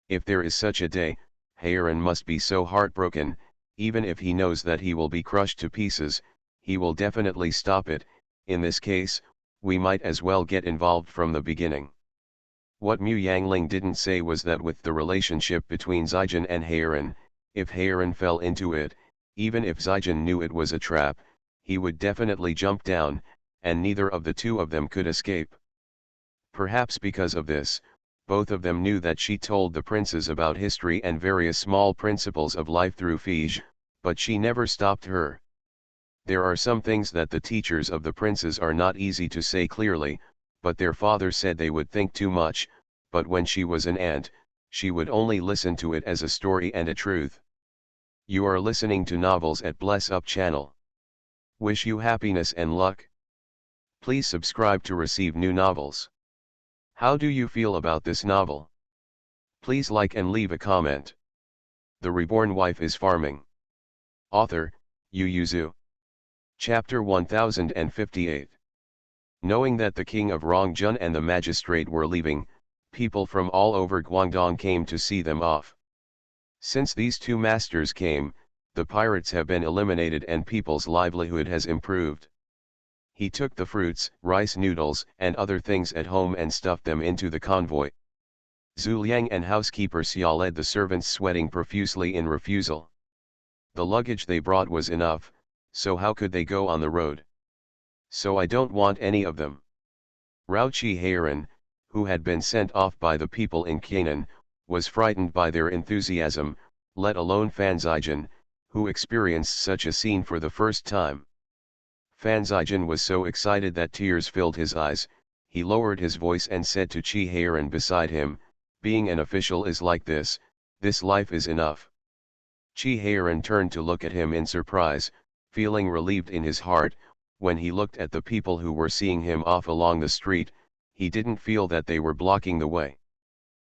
If there is such a day, Heiran must be so heartbroken, even if he knows that he will be crushed to pieces, he will definitely stop it. In this case, we might as well get involved from the beginning." What Mu Yangling didn't say was that with the relationship between Zijin and Heiran, if Heiran fell into it, even if Zijin knew it was a trap, he would definitely jump down, and neither of the two of them could escape. Perhaps because of this, both of them knew that she told the princes about history and various small principles of life through Fige, but she never stopped her. There are some things that the teachers of the princes are not easy to say clearly, but their father said they would think too much, but when she was an ant, she would only listen to it as a story and a truth. You are listening to Novels at Bless Up channel. Wish you happiness and luck. Please subscribe to receive new novels. How do you feel about this novel? Please like and leave a comment. The Reborn Wife is Farming. Author, Yu Yuzu. Chapter 1058. Knowing that the king of Rongjun and the magistrate were leaving, people from all over Guangdong came to see them off. Since these two masters came, the pirates have been eliminated and people's livelihood has improved. He took the fruits, rice noodles, and other things at home and stuffed them into the convoy. Zhu Liang and housekeeper Xia led the servants, sweating profusely in refusal. The luggage they brought was enough, so how could they go on the road? "So I don't want any of them." Rao Chi Heiran, who had been sent off by the people in Canaan, was frightened by their enthusiasm, let alone Fan Zijin, who experienced such a scene for the first time. Fan Zijin was so excited that tears filled his eyes. He lowered his voice and said to Chi Heiran beside him, "Being an official is like this life is enough." Chi Heiran turned to look at him in surprise, feeling relieved in his heart. When he looked at the people who were seeing him off along the street, he didn't feel that they were blocking the way.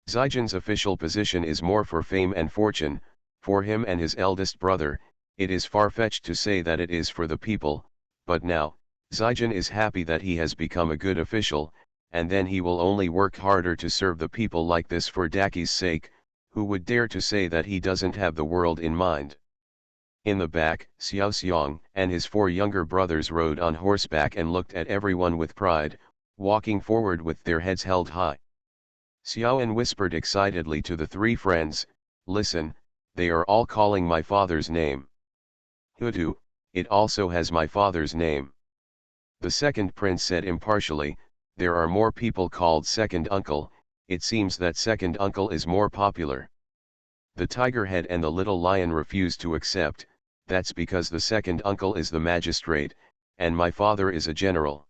Zijin's official position is more for fame and fortune. For him and his eldest brother, it is far-fetched to say that it is for the people, but now, Zijin is happy that he has become a good official, and then he will only work harder to serve the people like this for Daki's sake. Who would dare to say that he doesn't have the world in mind? In the back, Xiao Xiang and his 4 younger brothers rode on horseback and looked at everyone with pride, walking forward with their heads held high. Xiaoan whispered excitedly to the 3 friends, "Listen, they are all calling my father's name. Hudu, it also has my father's name." The second prince said impartially, "There are more people called second uncle, it seems that second uncle is more popular." The tiger head and the little lion refused to accept. "That's because the second uncle is the magistrate, and my father is a general.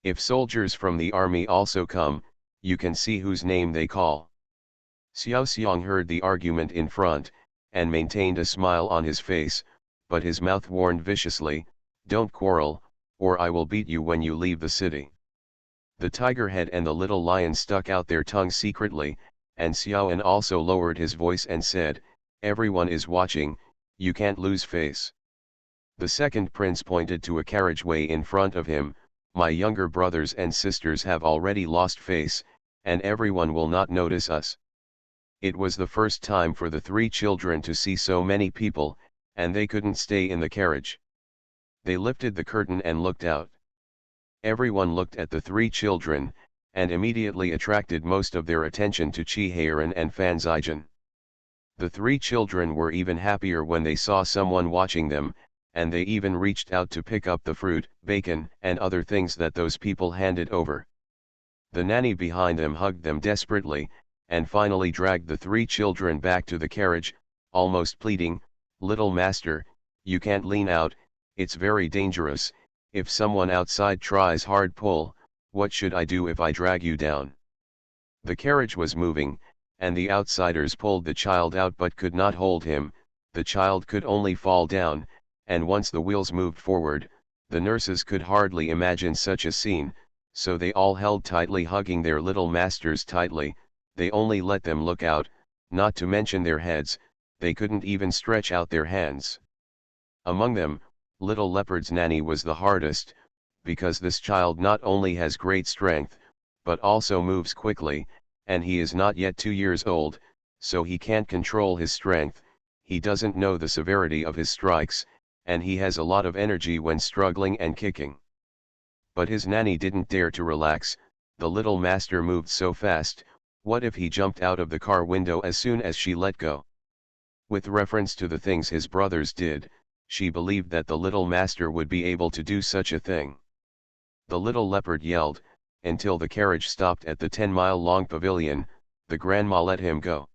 If soldiers from the army also come, you can see whose name they call." Xiao Xiang heard the argument in front, and maintained a smile on his face, but his mouth warned viciously, "Don't quarrel, or I will beat you when you leave the city." The tiger head and the little lion stuck out their tongues secretly, and Xiaoan also lowered his voice and said, "Everyone is watching, you can't lose face." The second prince pointed to a carriageway in front of him, "My younger brothers and sisters have already lost face, and everyone will not notice us." It was the first time for the 3 children to see so many people, and they couldn't stay in the carriage. They lifted the curtain and looked out. Everyone looked at the 3 children, and immediately attracted most of their attention to Chi Heiran and Fan Zijin. The 3 children were even happier when they saw someone watching them, and they even reached out to pick up the fruit, bacon, and other things that those people handed over. The nanny behind them hugged them desperately, and finally dragged the 3 children back to the carriage, almost pleading, "Little master, you can't lean out, It's very dangerous. If someone outside tries hard pull, what should I do if I drag you down? The carriage was moving, and the outsiders pulled the child out but could not hold him. The child could only fall down, and once the wheels moved forward, the nurses could hardly imagine such a scene, so they all held tightly, hugging their little masters tightly. They only let them look out, not to mention their heads. They couldn't even stretch out their hands. Among them, little Leopard's nanny was the hardest, because this child not only has great strength, but also moves quickly, and he is not yet 2 years old, so he can't control his strength. He doesn't know the severity of his strikes, and he has a lot of energy when struggling and kicking. But his nanny didn't dare to relax. The little master moved so fast. What if he jumped out of the car window as soon as she let go? With reference to the things his brothers did, she believed that the little master would be able to do such a thing. The little leopard yelled, until the carriage stopped at the 10-mile-long pavilion. The grandma let him go.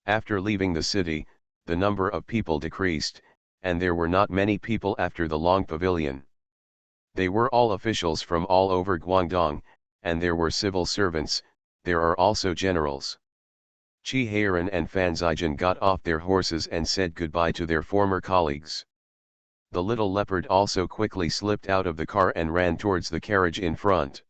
After leaving the city, the number of people decreased, and there were not many people after the long pavilion. They were all officials from all over Guangdong, and there were civil servants. There are also generals. Chi Heiran and Fan Zijian got off their horses and said goodbye to their former colleagues. The little leopard also quickly slipped out of the car and ran towards the carriage in front.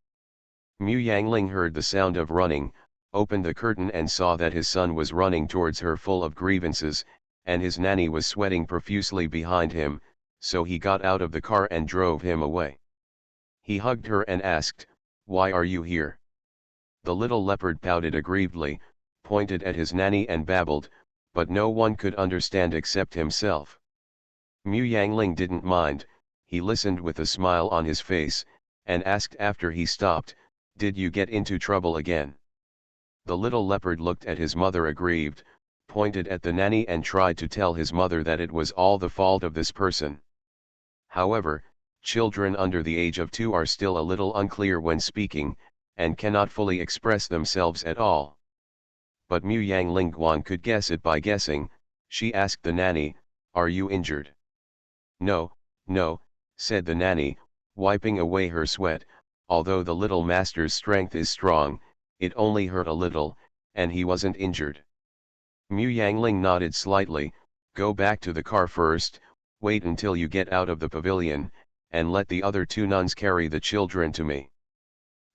Mu Yangling heard the sound of running, opened the curtain and saw that his son was running towards her full of grievances, and his nanny was sweating profusely behind him, so he got out of the car and drove him away. He hugged her and asked, "Why are you here?" The little leopard pouted aggrievedly, pointed at his nanny and babbled, but no one could understand except himself. Mu Yangling didn't mind. He listened with a smile on his face, and asked after he stopped, "Did you get into trouble again?" The little leopard looked at his mother aggrieved, pointed at the nanny and tried to tell his mother that it was all the fault of this person. However, children under the age of 2 are still a little unclear when speaking, and cannot fully express themselves at all. But Mu Yangling Guan could guess it by guessing. She asked the nanny, "Are you injured?" "No, no," said the nanny, wiping away her sweat. "Although the little master's strength is strong, it only hurt a little, and he wasn't injured." Mu Yangling nodded slightly. "Go back to the car first, wait until you get out of the pavilion, and let the other 2 nuns carry the children to me."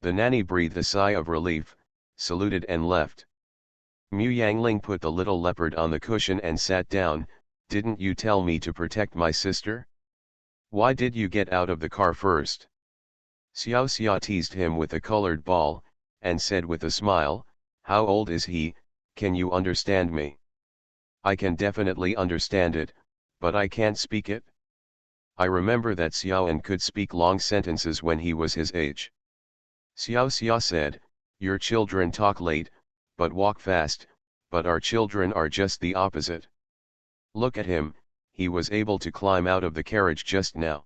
The nanny breathed a sigh of relief, saluted and left. Mu Yangling put the little leopard on the cushion and sat down. "Didn't you tell me to protect my sister? Why did you get out of the car first?" Xiao Xia teased him with a colored ball, and said with a smile, "How old is he? Can you understand me?" "I can definitely understand it, but I can't speak it." I remember that Xiaoan could speak long sentences when he was his age. Xiao Xia said, "Your children talk late, but walk fast, but our children are just the opposite. Look at him, he was able to climb out of the carriage just now."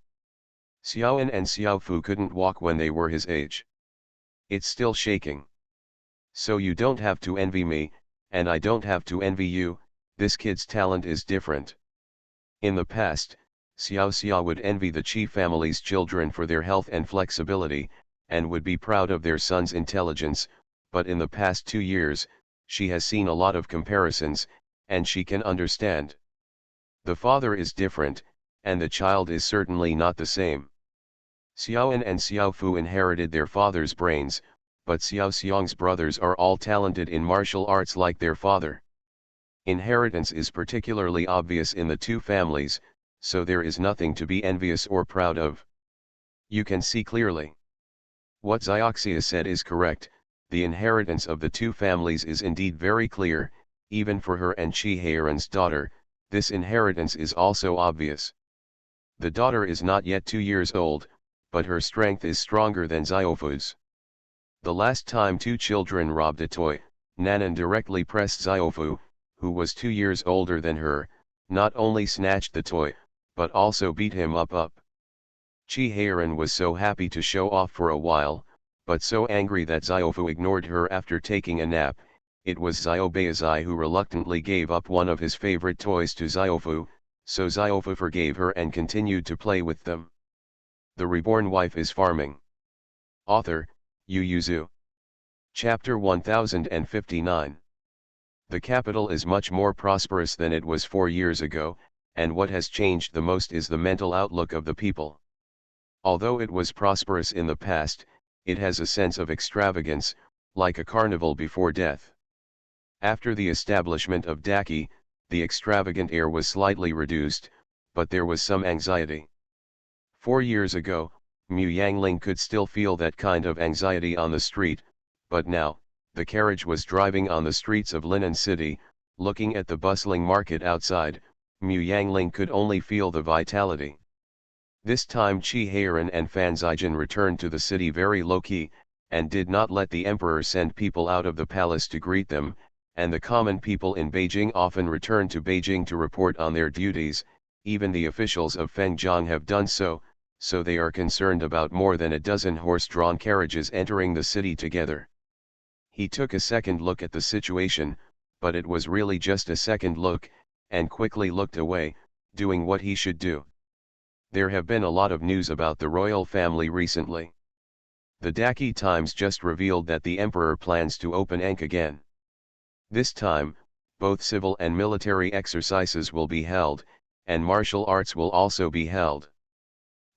Xiaoan and Xiaofu couldn't walk when they were his age. "It's still shaking. So you don't have to envy me, and I don't have to envy you. This kid's talent is different." In the past, Xiao Xia would envy the Qi family's children for their health and flexibility, and would be proud of their son's intelligence, but in the past 2 years, she has seen a lot of comparisons, and she can understand. The father is different, and the child is certainly not the same. Xiaoan and Xiaofu inherited their father's brains, but Xiao Xiang's brothers are all talented in martial arts like their father. Inheritance is particularly obvious in the 2 families, so there is nothing to be envious or proud of. You can see clearly. What Xioxia said is correct. The inheritance of the 2 families is indeed very clear. Even for her and Chi Heiran's daughter, this inheritance is also obvious. The daughter is not yet 2 years old, but her strength is stronger than Xiaofu's. The last time 2 children robbed a toy, Nanan directly pressed Xiaofu, who was 2 years older than her, not only snatched the toy, but also beat him up. Chi Heiran was so happy to show off for a while, but so angry that Xiaofu ignored her after taking a nap. It was Xiao Beizai who reluctantly gave up one of his favorite toys to Xiaofu. so Xiaofu forgave her and continued to play with them. The reborn wife is farming. Author, Yu Yuzu. Chapter 1059. The capital is much more prosperous than it was 4 years ago, and what has changed the most is the mental outlook of the people. Although it was prosperous in the past, it has a sense of extravagance, like a carnival before death. After the establishment of Daki, the extravagant air was slightly reduced, but there was some anxiety. 4 years ago, Mu Yangling could still feel that kind of anxiety on the street, but now, the carriage was driving on the streets of Linen City, looking at the bustling market outside, Mu Yangling could only feel the vitality. This time Qi Heiran and Fan Zijin returned to the city very low-key, and did not let the emperor send people out of the palace to greet them, and the common people in Beijing often return to Beijing to report on their duties. Even the officials of Fengjiang have done so, so they are concerned about more than a dozen horse-drawn carriages entering the city together. He took a second look at the situation, but it was really just a second look, and quickly looked away, doing what he should do. There have been a lot of news about the royal family recently. The Daki Times just revealed that the emperor plans to open Ankh again. This time, both civil and military exercises will be held, and martial arts will also be held.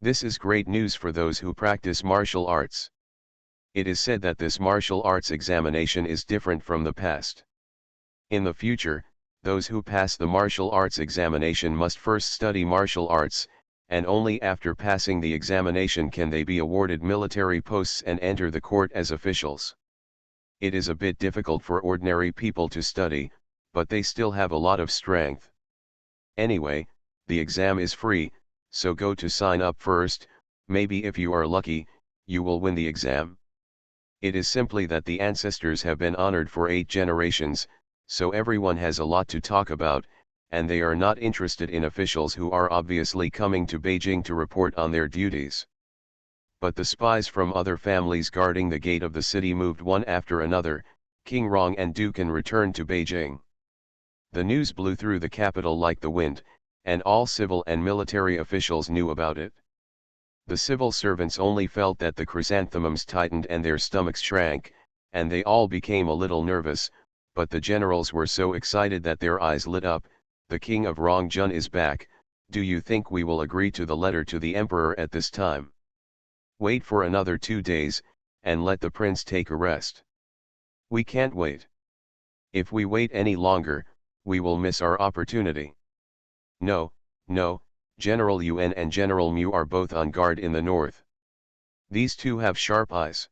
This is great news for those who practice martial arts. It is said that this martial arts examination is different from the past. In the future, those who pass the martial arts examination must first study martial arts, and only after passing the examination can they be awarded military posts and enter the court as officials. It is a bit difficult for ordinary people to study, but they still have a lot of strength. Anyway, the exam is free, so go to sign up first. Maybe if you are lucky, you will win the exam. It is simply that the ancestors have been honored for 8 generations, so everyone has a lot to talk about, and they are not interested in officials who are obviously coming to Beijing to report on their duties. But the spies from other families guarding the gate of the city moved one after another. King Rong and Dukan returned to Beijing. The news blew through the capital like the wind, and all civil and military officials knew about it. The civil servants only felt that the chrysanthemums tightened and their stomachs shrank, and they all became a little nervous, but the generals were so excited that their eyes lit up. The king of Rongjun is back. Do you think we will agree to the letter to the emperor at this time? Wait for another 2 days, and let the prince take a rest. We can't wait. If we wait any longer, we will miss our opportunity. No, no, General Yuan and General Mu are both on guard in the north. These two have sharp eyes.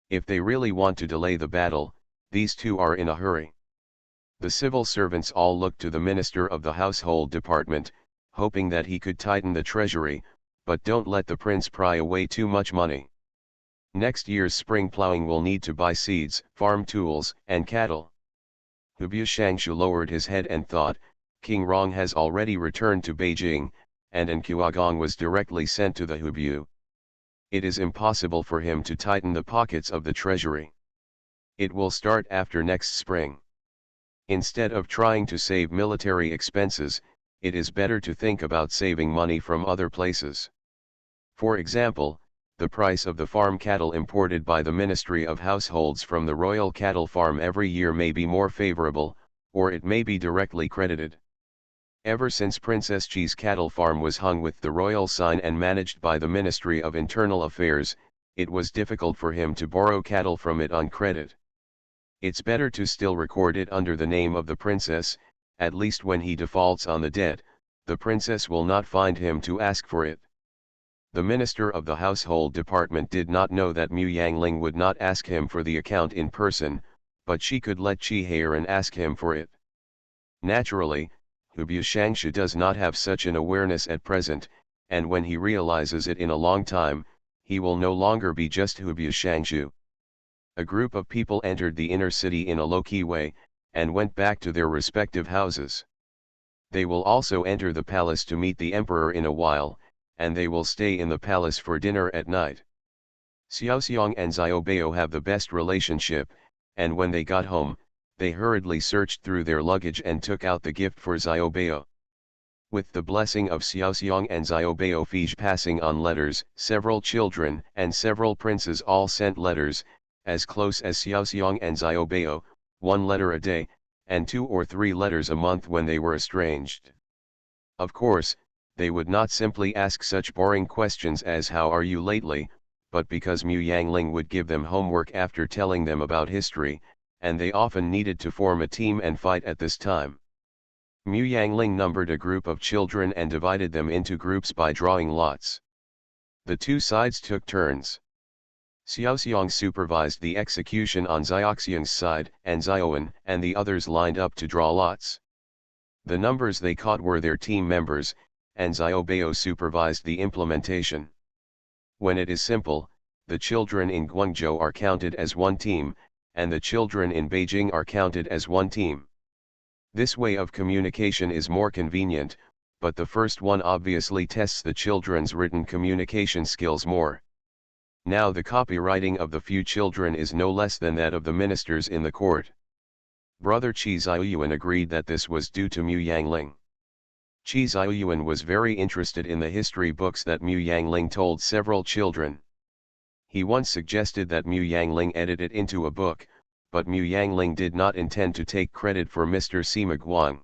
If they really want to delay the battle, these two are in a hurry. The civil servants all looked to the Minister of the Household Department, hoping that he could tighten the treasury, but don't let the prince pry away too much money. Next year's spring plowing will need to buy seeds, farm tools, and cattle. Hubyu Shangshu lowered his head and thought, King Rong has already returned to Beijing, and An Kuagong was directly sent to the Hubyu. It is impossible for him to tighten the pockets of the treasury. It will start after next spring. Instead of trying to save military expenses, it is better to think about saving money from other places. For example, the price of the farm cattle imported by the Ministry of Households from the Royal Cattle Farm every year may be more favorable, or it may be directly credited. Ever since Princess Chi's cattle farm was hung with the royal sign and managed by the Ministry of Internal Affairs, it was difficult for him to borrow cattle from it on credit. It's better to still record it under the name of the princess. At least when he defaults on the debt, the princess will not find him to ask for it. The Minister of the Household Department did not know that Mu Yangling would not ask him for the account in person, but she could let Qi Heiran ask him for it. Naturally, Hubyu Shangshu does not have such an awareness at present, and when he realizes it in a long time, he will no longer be just Hubyu Shangshu. A group of people entered the inner city in a low-key way, and went back to their respective houses. They will also enter the palace to meet the emperor in a while, and they will stay in the palace for dinner at night. Xiaoxiang and Xiaobao have the best relationship, and when they got home, they hurriedly searched through their luggage and took out the gift for Xiaobao. With the blessing of Xiaoxiang and Xiaobao Fij passing on letters, several children and several princes all sent letters, as close as Xiaoxiang and Xiaobao, 1 letter a day, and 2 or 3 letters a month when they were estranged. Of course, they would not simply ask such boring questions as "How are you lately?" but because Mu Yangling would give them homework after telling them about history, and they often needed to form a team and fight at this time. Mu Yangling numbered a group of children and divided them into groups by drawing lots. The two sides took turns. Xiaoxiang supervised the execution on Xiaoxiang's side, and Xiaoan and the others lined up to draw lots. The numbers they caught were their team members, and Xiaobao supervised the implementation. When it is simple, the children in Guangzhou are counted as one team, and the children in Beijing are counted as one team. This way of communication is more convenient, but the first one obviously tests the children's written communication skills more. Now the copywriting of the few children is no less than that of the ministers in the court. Brother Qi Ziyuan agreed that this was due to Mu Yangling. Qi Ziyuan was very interested in the history books that Mu Yangling told several children. He once suggested that Mu Yangling edit it into a book, but Mu Yangling did not intend to take credit for Mr. Sima Guang.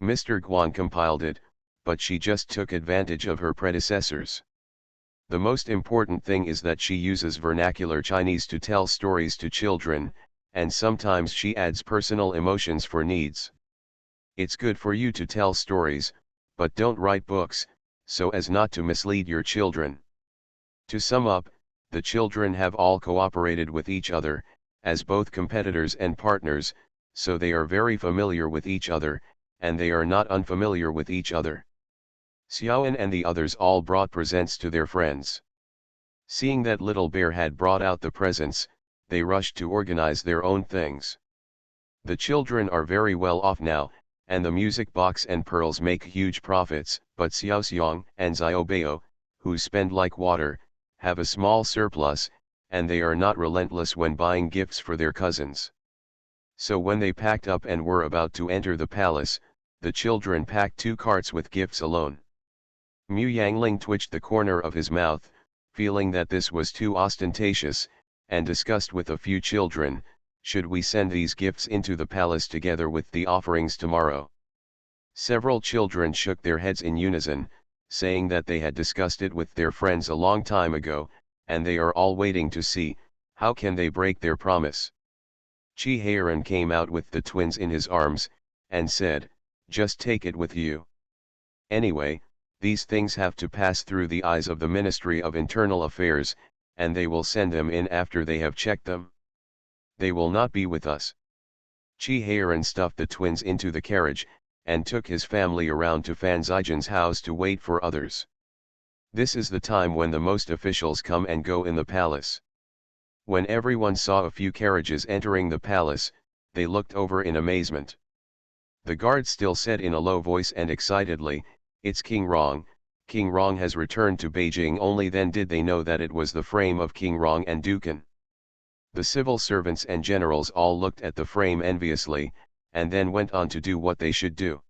Mr. Guang compiled it, but she just took advantage of her predecessors. The most important thing is that she uses vernacular Chinese to tell stories to children, and sometimes she adds personal emotions for needs. It's good for you to tell stories, but don't write books, so as not to mislead your children. To sum up, the children have all cooperated with each other, as both competitors and partners, so they are very familiar with each other, and they are not unfamiliar with each other. Xiaoan and the others all brought presents to their friends. Seeing that Little Bear had brought out the presents, they rushed to organize their own things. The children are very well off now, and the music box and pearls make huge profits, but Xiaoxiang and Xiaobao, who spend like water, have a small surplus, and they are not relentless when buying gifts for their cousins. So when they packed up and were about to enter the palace, the children packed 2 carts with gifts alone. Mu Yangling twitched the corner of his mouth, feeling that this was too ostentatious, and discussed with a few children, should we send these gifts into the palace together with the offerings tomorrow? Several children shook their heads in unison, saying that they had discussed it with their friends a long time ago, and they are all waiting to see, how can they break their promise. Qi Heiran came out with the twins in his arms, and said, just take it with you. Anyway, these things have to pass through the eyes of the Ministry of Internal Affairs, and they will send them in after they have checked them. They will not be with us. Qi Heiran stuffed the twins into the carriage, and took his family around to Fan Zijin's house to wait for others. This is the time when the most officials come and go in the palace. When everyone saw a few carriages entering the palace, they looked over in amazement. The guard still said in a low voice and excitedly, "It's King Rong, King Rong has returned to Beijing." Only then did they know that it was the frame of King Rong and Dukan. The civil servants and generals all looked at the frame enviously, and then went on to do what they should do.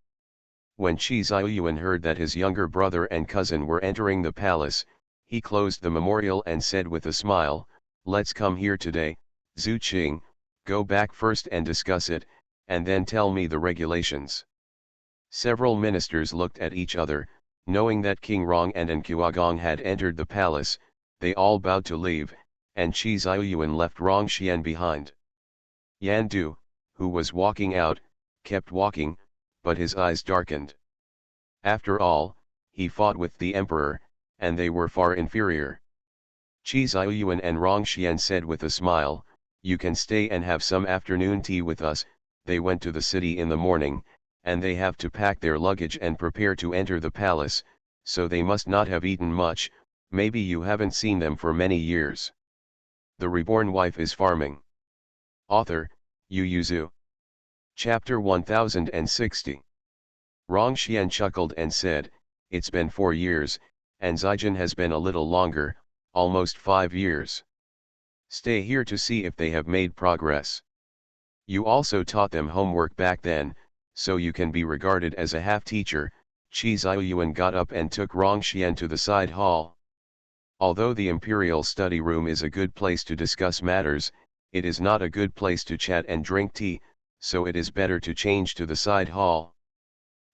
When Qi Ziyuan heard that his younger brother and cousin were entering the palace, he closed the memorial and said with a smile, "Let's come here today, Zhu Qing, go back first and discuss it, and then tell me the regulations." Several ministers looked at each other, knowing that King Rong and Nquagong had entered the palace. They all bowed to leave, and Qi Ziyuan left Rong Xian behind. Yan Du, who was walking out, kept walking, but his eyes darkened. After all, he fought with the emperor, and they were far inferior. Qi Ziyuan and Rong Xian said with a smile, "You can stay and have some afternoon tea with us." They went to the city in the morning, and they have to pack their luggage and prepare to enter the palace, so they must not have eaten much. Maybe you haven't seen them for many years. The Reborn Wife is Farming. Author, Yu Yuzu. Chapter 1060. Rong Xian chuckled and said, "It's been 4 years, and Zijin has been a little longer, almost 5 years. Stay here to see if they have made progress. You also taught them homework back then, so you can be regarded as a half-teacher, Qi Ziyuan got up and took Rong Xian to the side hall. Although the imperial study room is a good place to discuss matters, it is not a good place to chat and drink tea, so it is better to change to the side hall.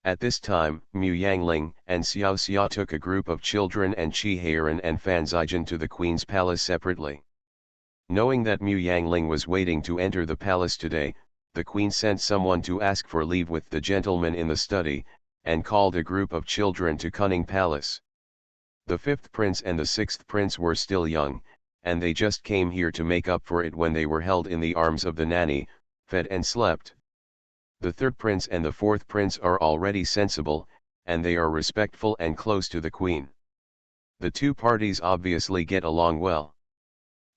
At this time, Mu Yangling and Xiao Xia took a group of children and Qi Heiran and Fan Zijin to the queen's palace separately. Knowing that Mu Yangling was waiting to enter the palace today, the queen sent someone to ask for leave with the gentleman in the study, and called a group of children to Cunning Palace. The fifth prince and the sixth prince were still young, and they just came here to make up for it when they were held in the arms of the nanny, fed and slept. The third prince and the fourth prince are already sensible, and they are respectful and close to the queen. The two parties obviously get along well.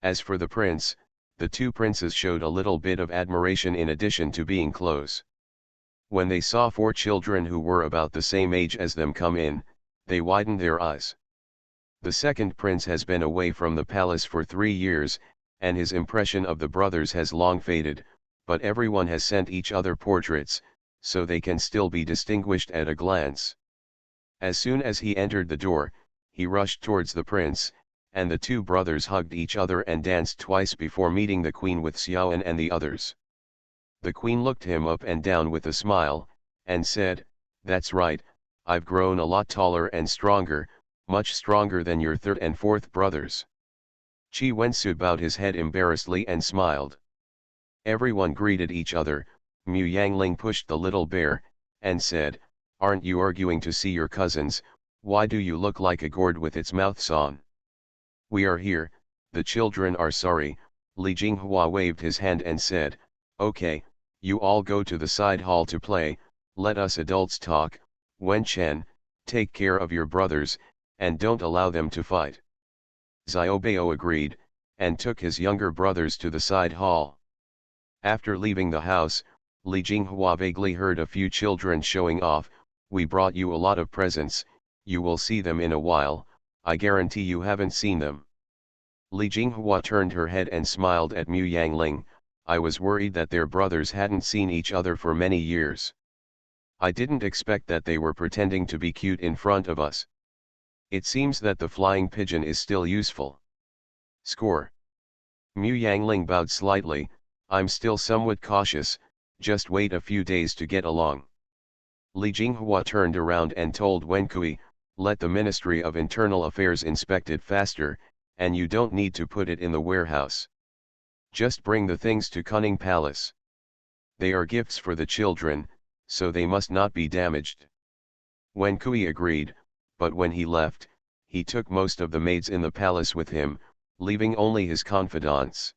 As for the prince, the two princes showed a little bit of admiration in addition to being close. When they saw four children who were about the same age as them come in, they widened their eyes. The second prince has been away from the palace for 3 years, and his impression of the brothers has long faded, but everyone has sent each other portraits, so they can still be distinguished at a glance. As soon as he entered the door, he rushed towards the prince, and the two brothers hugged each other and danced twice before meeting the queen with Xiaoan and the others. The queen looked him up and down with a smile, and said, "That's right, I've grown a lot taller and stronger, much stronger than your third and fourth brothers." Qi Wensu bowed his head embarrassedly and smiled. Everyone greeted each other. Mu Yangling pushed the little bear, and said, "Aren't you arguing to see your cousins? Why do you look like a gourd with its mouth sawn?" "We are here, the children are sorry." Li Jinghua waved his hand and said, "Okay, you all go to the side hall to play, let us adults talk. Wen Chen, take care of your brothers, and don't allow them to fight." Xiaobao agreed, and took his younger brothers to the side hall. After leaving the house, Li Jinghua vaguely heard a few children showing off, "We brought you a lot of presents, you will see them in a while, I guarantee you haven't seen them." Li Jinghua turned her head and smiled at Mu Yangling. "I was worried that their brothers hadn't seen each other for many years. I didn't expect that they were pretending to be cute in front of us. It seems that the flying pigeon is still useful." Score. Mu Yangling bowed slightly, "I'm still somewhat cautious, just wait a few days to get along." Li Jinghua turned around and told Wen Kui, "Let the Ministry of Internal Affairs inspect it faster, and you don't need to put it in the warehouse. Just bring the things to Cunning Palace. They are gifts for the children, so they must not be damaged." Wen Kui agreed, but when he left, he took most of the maids in the palace with him, leaving only his confidants.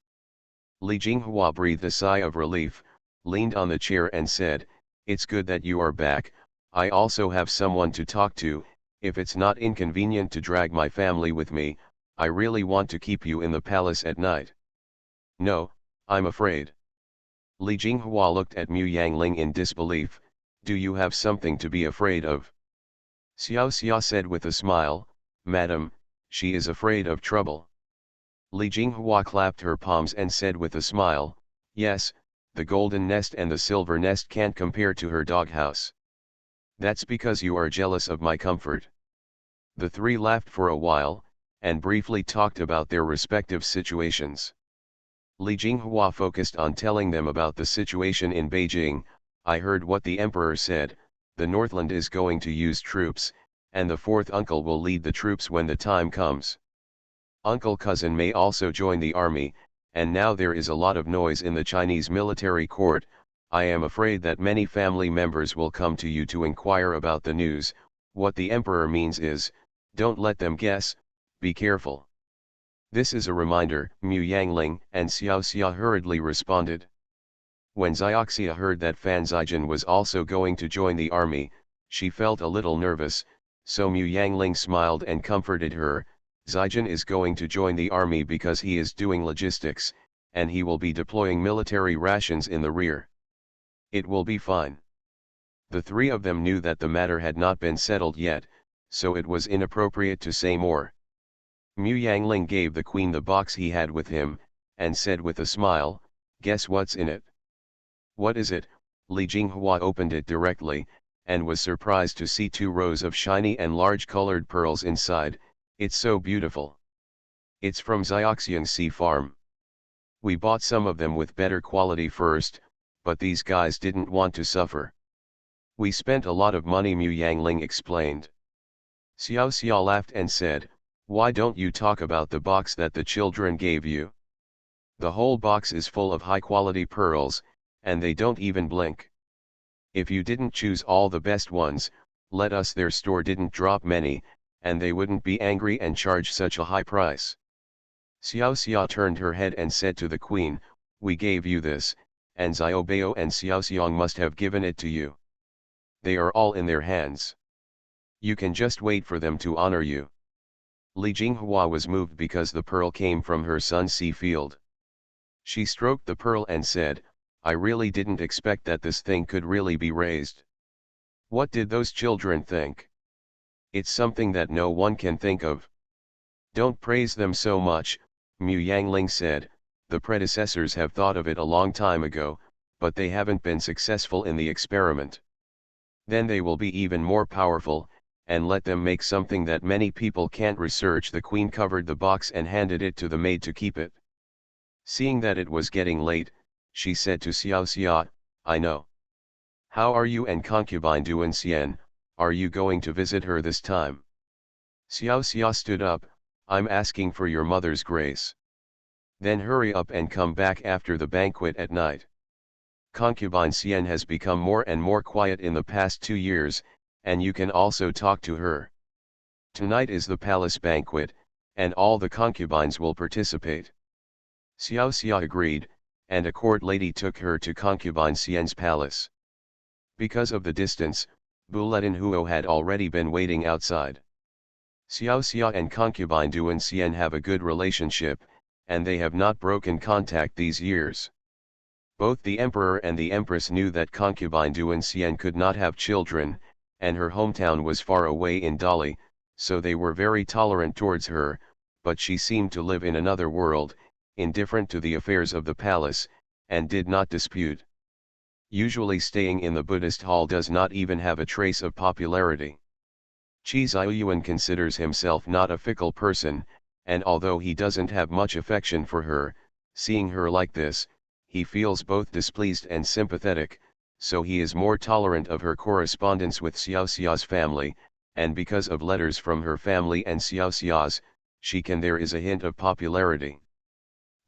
Li Jinghua breathed a sigh of relief, leaned on the chair and said, "It's good that you are back. I also have someone to talk to. If it's not inconvenient to drag my family with me, I really want to keep you in the palace at night." "No, I'm afraid." Li Jinghua looked at Mu Yangling in disbelief. "Do you have something to be afraid of?" Xiao Xia said with a smile, "Madam, she is afraid of trouble." Li Jinghua clapped her palms and said with a smile, "Yes, the golden nest and the silver nest can't compare to her doghouse. That's because you are jealous of my comfort." The three laughed for a while, and briefly talked about their respective situations. Li Jinghua focused on telling them about the situation in Beijing. "I heard what the emperor said, the Northland is going to use troops, and the fourth uncle will lead the troops when the time comes. Uncle cousin may also join the army, and now there is a lot of noise in the Chinese military court. I am afraid that many family members will come to you to inquire about the news. What the emperor means is, don't let them guess, be careful." "This is a reminder," Mu Yangling and Xiao Xia hurriedly responded. When Xiaoxia heard that Fan Zijin was also going to join the army, she felt a little nervous, so Mu Yangling smiled and comforted her. "Zijin is going to join the army because he is doing logistics, and he will be deploying military rations in the rear. It will be fine." The three of them knew that the matter had not been settled yet, so it was inappropriate to say more. Mu Yangling gave the queen the box he had with him, and said with a smile, "Guess what's in it?" "What is it?" Li Jinghua opened it directly, and was surprised to see 2 rows of shiny and large colored pearls inside. It's so beautiful. It's from Xiaoxiang Sea Farm. We bought some of them with better quality first, but these guys didn't want to suffer. We spent a lot of money, Mu Yangling explained. Xiao Xia laughed and said, "Why don't you talk about the box that the children gave you? The whole box is full of high-quality pearls, and they don't even blink. If you didn't choose all the best ones, let us, their store didn't drop many, and they wouldn't be angry and charge such a high price." Xiao Xia turned her head and said to the queen, "We gave you this, and Xiaobao and Xiaoxiang must have given it to you. They are all in their hands. You can just wait for them to honor you." Li Jinghua was moved because the pearl came from her son's sea field. She stroked the pearl and said, "I really didn't expect that this thing could really be raised. What did those children think? It's something that no one can think of." "Don't praise them so much," Mu Yangling said, "the predecessors have thought of it a long time ago, but they haven't been successful in the experiment. Then they will be even more powerful, and let them make something that many people can't research." The queen covered the box and handed it to the maid to keep it. Seeing that it was getting late, she said to Xiao Xia, "I know. How are you and concubine Duan Xian, are you going to visit her this time?" Xiao Xia stood up, "I'm asking for your mother's grace. Then hurry up and come back after the banquet at night. Concubine Xian has become more and more quiet in the past 2 years, and you can also talk to her. Tonight is the palace banquet, and all the concubines will participate." Xiao Xia agreed, and a court lady took her to concubine Xian's palace. Because of the distance, Bulletin Huo had already been waiting outside. Xiao Xia and concubine Duan Xian have a good relationship, and they have not broken contact these years. Both the emperor and the empress knew that concubine Duan Xian could not have children, and her hometown was far away in Dali, so they were very tolerant towards her, but she seemed to live in another world, indifferent to the affairs of the palace, and did not dispute. Usually staying in the Buddhist hall does not even have a trace of popularity. Qi Ziyuan considers himself not a fickle person, and although he doesn't have much affection for her, seeing her like this, he feels both displeased and sympathetic, so he is more tolerant of her correspondence with Xiao Xia's family, and because of letters from her family and Xiao Xia's, there is a hint of popularity.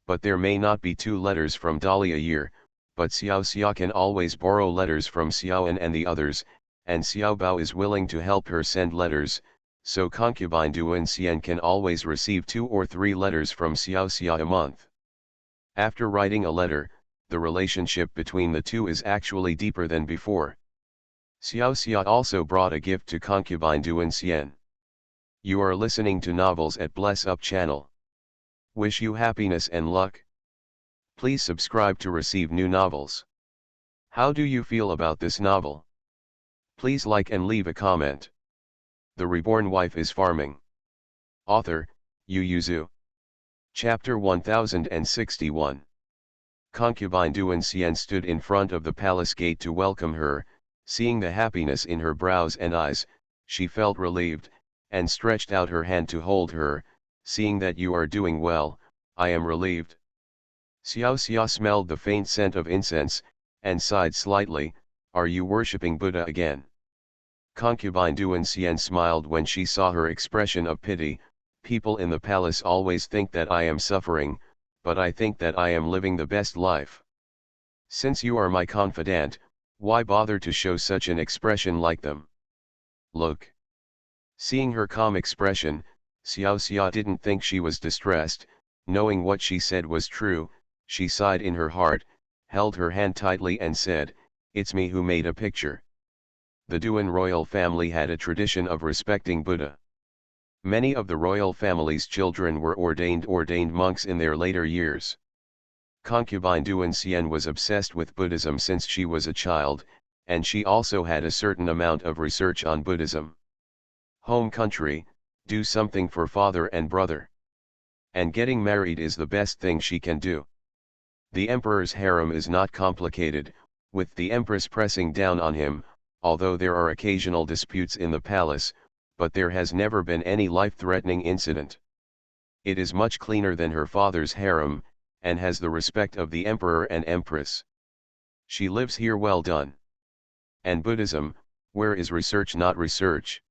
But there may not be 2 letters from Dali a year, but Xiao Xia can always borrow letters from Xiaoan and the others, and Xiao Bao is willing to help her send letters, so concubine Duan Xian can always receive 2 or 3 letters from Xiao Xia a month. After writing a letter, the relationship between the two is actually deeper than before. Xiao Xia also brought a gift to concubine Duan Xian. You are listening to Novels at Bless Up channel. Wish you happiness and luck. Please subscribe to receive new novels. How do you feel about this novel? Please like and leave a comment. The Reborn Wife is Farming. Author, Yu Yuzu. Chapter 1061. Concubine Duan Xian stood in front of the palace gate to welcome her. Seeing the happiness in her brows and eyes, she felt relieved, and stretched out her hand to hold her. Seeing that you are doing well, I am relieved. Xiao Xia smelled the faint scent of incense, and sighed slightly. Are you worshipping Buddha again? Concubine Duan Xian smiled when she saw her expression of pity. People in the palace always think that I am suffering, but I think that I am living the best life. Since you are my confidant, why bother to show such an expression like them? Look. Seeing her calm expression, Xiao Xia didn't think she was distressed. Knowing what she said was true, she sighed in her heart, held her hand tightly and said, "It's me who made a picture." The Duan royal family had a tradition of respecting Buddha. Many of the royal family's children were ordained monks in their later years. Concubine Duan Xian was obsessed with Buddhism since she was a child, and she also had a certain amount of research on Buddhism. Home country, do something for father and brother. And getting married is the best thing she can do. The emperor's harem is not complicated, with the empress pressing down on him, although there are occasional disputes in the palace, but there has never been any life-threatening incident. It is much cleaner than her father's harem, and has the respect of the emperor and empress. She lives here well done. And Buddhism, where is research not research?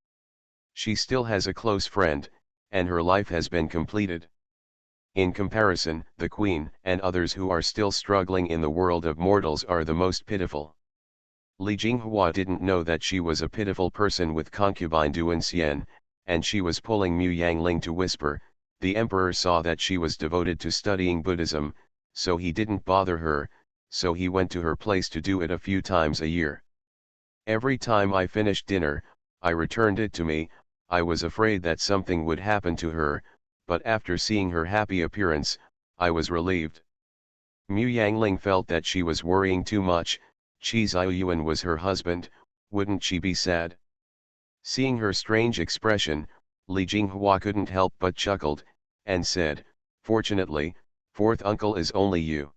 She still has a close friend, and her life has been completed. In comparison, the queen and others who are still struggling in the world of mortals are the most pitiful. Li Jinghua didn't know that she was a pitiful person with concubine Duan Xian, and she was pulling Mu Yangling to whisper. The emperor saw that she was devoted to studying Buddhism, so he didn't bother her, so he went to her place to do it a few times a year. Every time I finished dinner, I returned it to me. I was afraid that something would happen to her, but after seeing her happy appearance, I was relieved. Mu Yangling felt that she was worrying too much. Qi Ziyuan was her husband, wouldn't she be sad? Seeing her strange expression, Li Jinghua couldn't help but chuckled, and said, "Fortunately, fourth uncle is only you.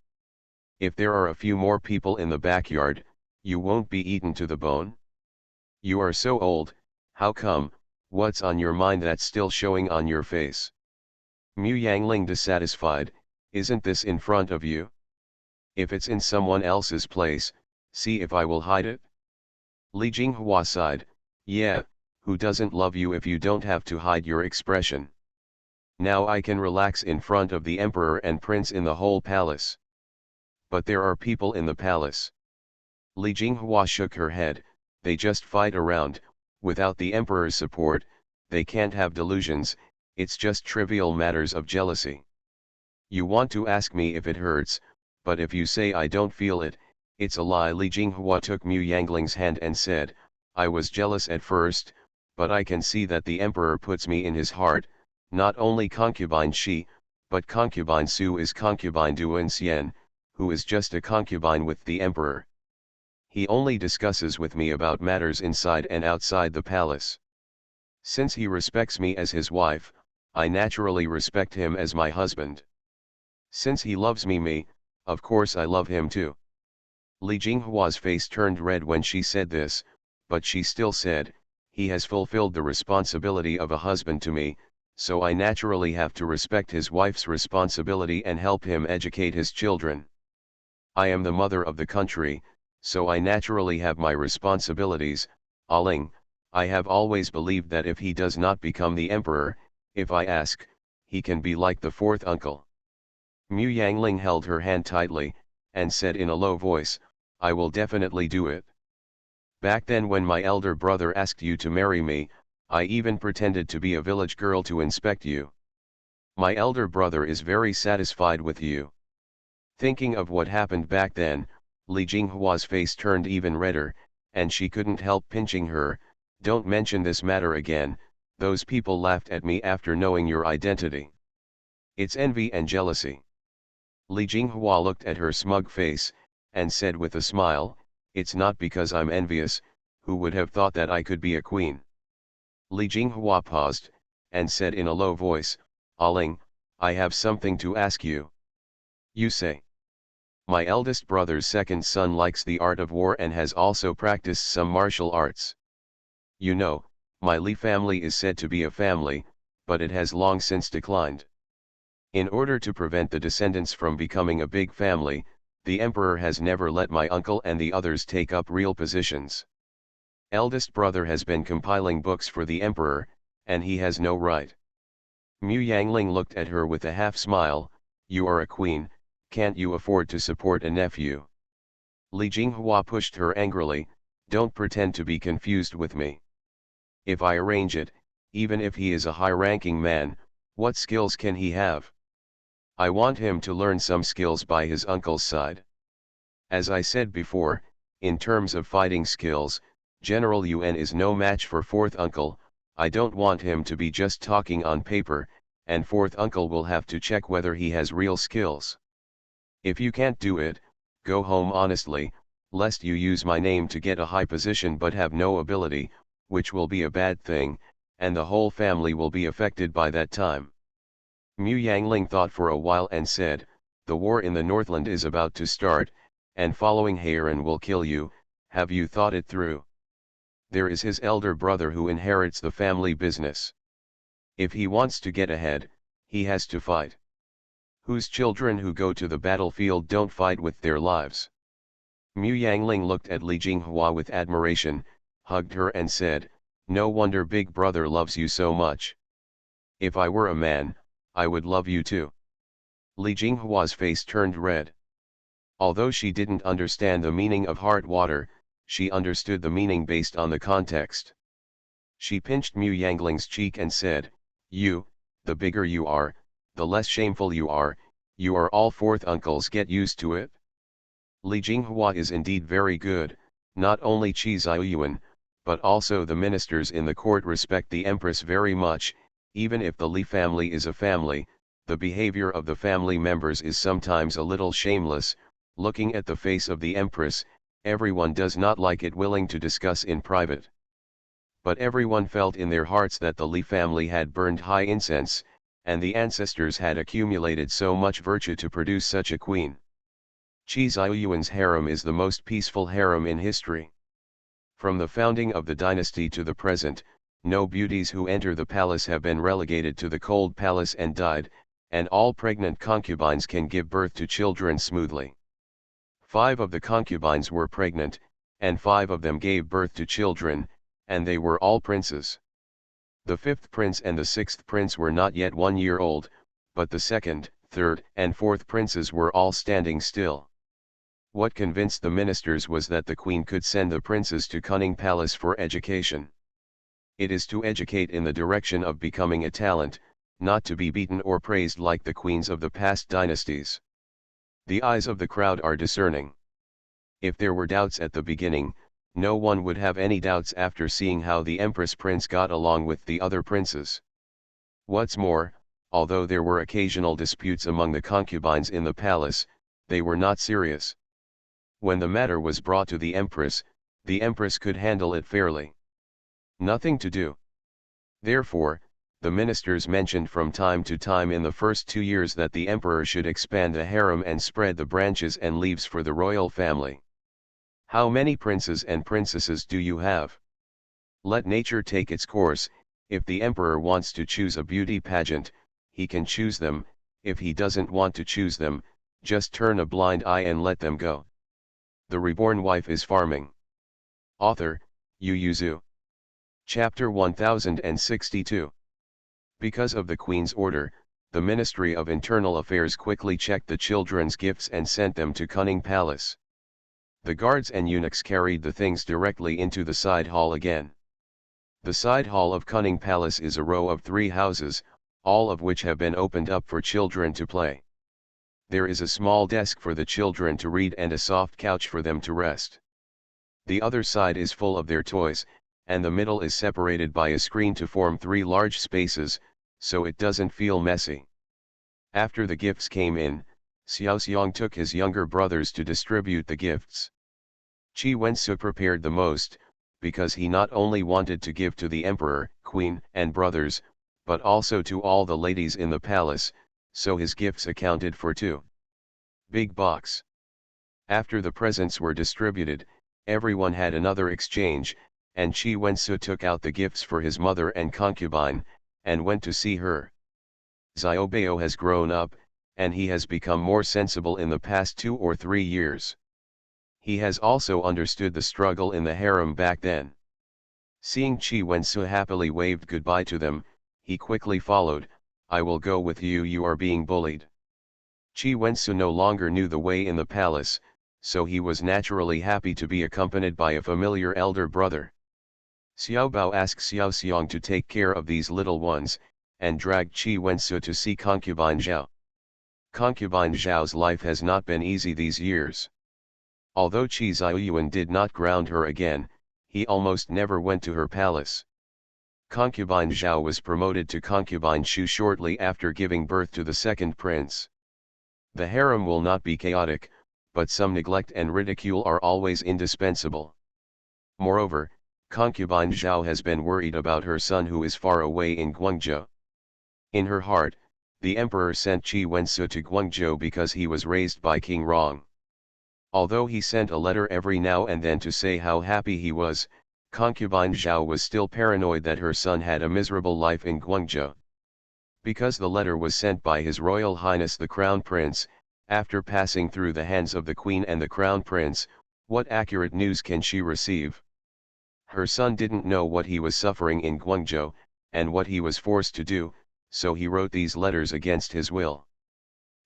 If there are a few more people in the backyard, you won't be eaten to the bone? You are so old, how come? What's on your mind that's still showing on your face?" Mu Yangling dissatisfied, "Isn't this in front of you? If it's in someone else's place, see if I will hide it?" Li Jinghua sighed, "Yeah, who doesn't love you if you don't have to hide your expression? Now I can relax in front of the emperor and prince in the whole palace. But there are people in the palace." Li Jinghua shook her head, "They just fight around, without the emperor's support, they can't have delusions, it's just trivial matters of jealousy. You want to ask me if it hurts, but if you say I don't feel it, it's a lie." Li Jinghua took Mu Yangling's hand and said, "I was jealous at first, but I can see that the emperor puts me in his heart. Not only concubine Shi, but concubine Su is concubine Duan Xian, who is just a concubine with the emperor. He only discusses with me about matters inside and outside the palace. Since he respects me as his wife, I naturally respect him as my husband. Since he loves me, of course I love him too." Li Jinghua's face turned red when she said this, but she still said, "He has fulfilled the responsibility of a husband to me, so I naturally have to respect his wife's responsibility and help him educate his children. I am the mother of the country, so I naturally have my responsibilities." Aling, "I have always believed that if he does not become the emperor, if I ask, he can be like the fourth uncle." Mu Yangling held her hand tightly, and said in a low voice, "I will definitely do it. Back then when my elder brother asked you to marry me, I even pretended to be a village girl to inspect you. My elder brother is very satisfied with you." Thinking of what happened back then, Li Jinghua's face turned even redder, and she couldn't help pinching her. "Don't mention this matter again, those people laughed at me after knowing your identity. It's envy and jealousy." Li Jinghua looked at her smug face, and said with a smile, "It's not because I'm envious, who would have thought that I could be a queen?" Li Jinghua paused, and said in a low voice, "Aling, I have something to ask you." "You say." "My eldest brother's second son likes the art of war and has also practiced some martial arts. You know, my Li family is said to be a family, but it has long since declined. In order to prevent the descendants from becoming a big family, the emperor has never let my uncle and the others take up real positions. Eldest brother has been compiling books for the emperor, and he has no right." Mu Yangling looked at her with a half smile, "You are a queen, can't you afford to support a nephew?" Li Jinghua pushed her angrily, "Don't pretend to be confused with me. If I arrange it, even if he is a high-ranking man, what skills can he have? I want him to learn some skills by his uncle's side. As I said before, in terms of fighting skills, General Yuan is no match for fourth uncle. I don't want him to be just talking on paper, and fourth uncle will have to check whether he has real skills. If you can't do it, go home honestly, lest you use my name to get a high position but have no ability, which will be a bad thing, and the whole family will be affected by that time." Mu Yangling thought for a while and said, "The war in the Northland is about to start, and following Heian will kill you. Have you thought it through?" There is his elder brother who inherits the family business. If he wants to get ahead, he has to fight. Whose children who go to the battlefield don't fight with their lives? Mu Yangling looked at Li Jinghua with admiration, hugged her and said, "No wonder big brother loves you so much. If I were a man, I would love you too." Li Jinghua's face turned red. Although she didn't understand the meaning of heart water, she understood the meaning based on the context. She pinched Mu Yangling's cheek and said, the bigger you are, the less shameful you are all fourth uncles, get used to it." Li Jinghua is indeed very good. Not only Qi Ziyuan, but also the ministers in the court respect the empress very much. Even if the Li family is a family, the behavior of the family members is sometimes a little shameless. Looking at the face of the empress, everyone does not like it, willing to discuss in private. But everyone felt in their hearts that the Li family had burned high incense, and the ancestors had accumulated so much virtue to produce such a queen. Qi Ziyuan's harem is the most peaceful harem in history. From the founding of the dynasty to the present, no beauties who enter the palace have been relegated to the cold palace and died, and all pregnant concubines can give birth to children smoothly. 5 of the concubines were pregnant, and 5 of them gave birth to children, and they were all princes. The 5th prince and the 6th prince were not yet 1 year old, but the 2nd, 3rd, and 4th princes were all standing still. What convinced the ministers was that the queen could send the princes to Cunning Palace for education. It is to educate in the direction of becoming a talent, not to be beaten or praised like the queens of the past dynasties. The eyes of the crowd are discerning. If there were doubts at the beginning, no one would have any doubts after seeing how the Empress Prince got along with the other princes. What's more, although there were occasional disputes among the concubines in the palace, they were not serious. When the matter was brought to the Empress could handle it fairly. Nothing to do. Therefore, the ministers mentioned from time to time in the first 2 years that the emperor should expand the harem and spread the branches and leaves for the royal family. How many princes and princesses do you have? Let nature take its course. If the emperor wants to choose a beauty pageant, he can choose them. If he doesn't want to choose them, just turn a blind eye and let them go. The Reborn Wife is Farming. Author, Yu Yuzu. Chapter 1062. Because of the Queen's order, the Ministry of Internal Affairs quickly checked the children's gifts and sent them to Cunning Palace. The guards and eunuchs carried the things directly into the side hall again. The side hall of Cunning Palace is a row of 3 houses, all of which have been opened up for children to play. There is a small desk for the children to read and a soft couch for them to rest. The other side is full of their toys, and the middle is separated by a screen to form 3 large spaces, so it doesn't feel messy. After the gifts came in, Xiao Xiang took his younger brothers to distribute the gifts. Qi Wensu prepared the most, because he not only wanted to give to the emperor, queen, and brothers, but also to all the ladies in the palace, so his gifts accounted for 2 big box. After the presents were distributed, everyone had another exchange, and Qi Wensu took out the gifts for his mother and concubine, and went to see her. Xiaobao has grown up, and he has become more sensible in the past 2 or 3 years. He has also understood the struggle in the harem back then. Seeing Qi Wensu happily waved goodbye to them, he quickly followed, "I will go with you, you are being bullied." Qi Wensu no longer knew the way in the palace, so he was naturally happy to be accompanied by a familiar elder brother. Xiao Bao asked Xiao Xiang to take care of these little ones, and dragged Qi Wensu to see concubine Zhao. Concubine Zhao's life has not been easy these years. Although Qi Ziyuan did not ground her again, he almost never went to her palace. Concubine Zhao was promoted to concubine Shu shortly after giving birth to the 2nd prince. The harem will not be chaotic, but some neglect and ridicule are always indispensable. Moreover, concubine Zhao has been worried about her son who is far away in Guangzhou. In her heart, the emperor sent Qi Wensu to Guangzhou because he was raised by King Rong. Although he sent a letter every now and then to say how happy he was, Concubine Zhao was still paranoid that her son had a miserable life in Guangzhou. Because the letter was sent by His Royal Highness the Crown Prince, after passing through the hands of the Queen and the Crown Prince, what accurate news can she receive? Her son didn't know what he was suffering in Guangzhou, and what he was forced to do, so he wrote these letters against his will.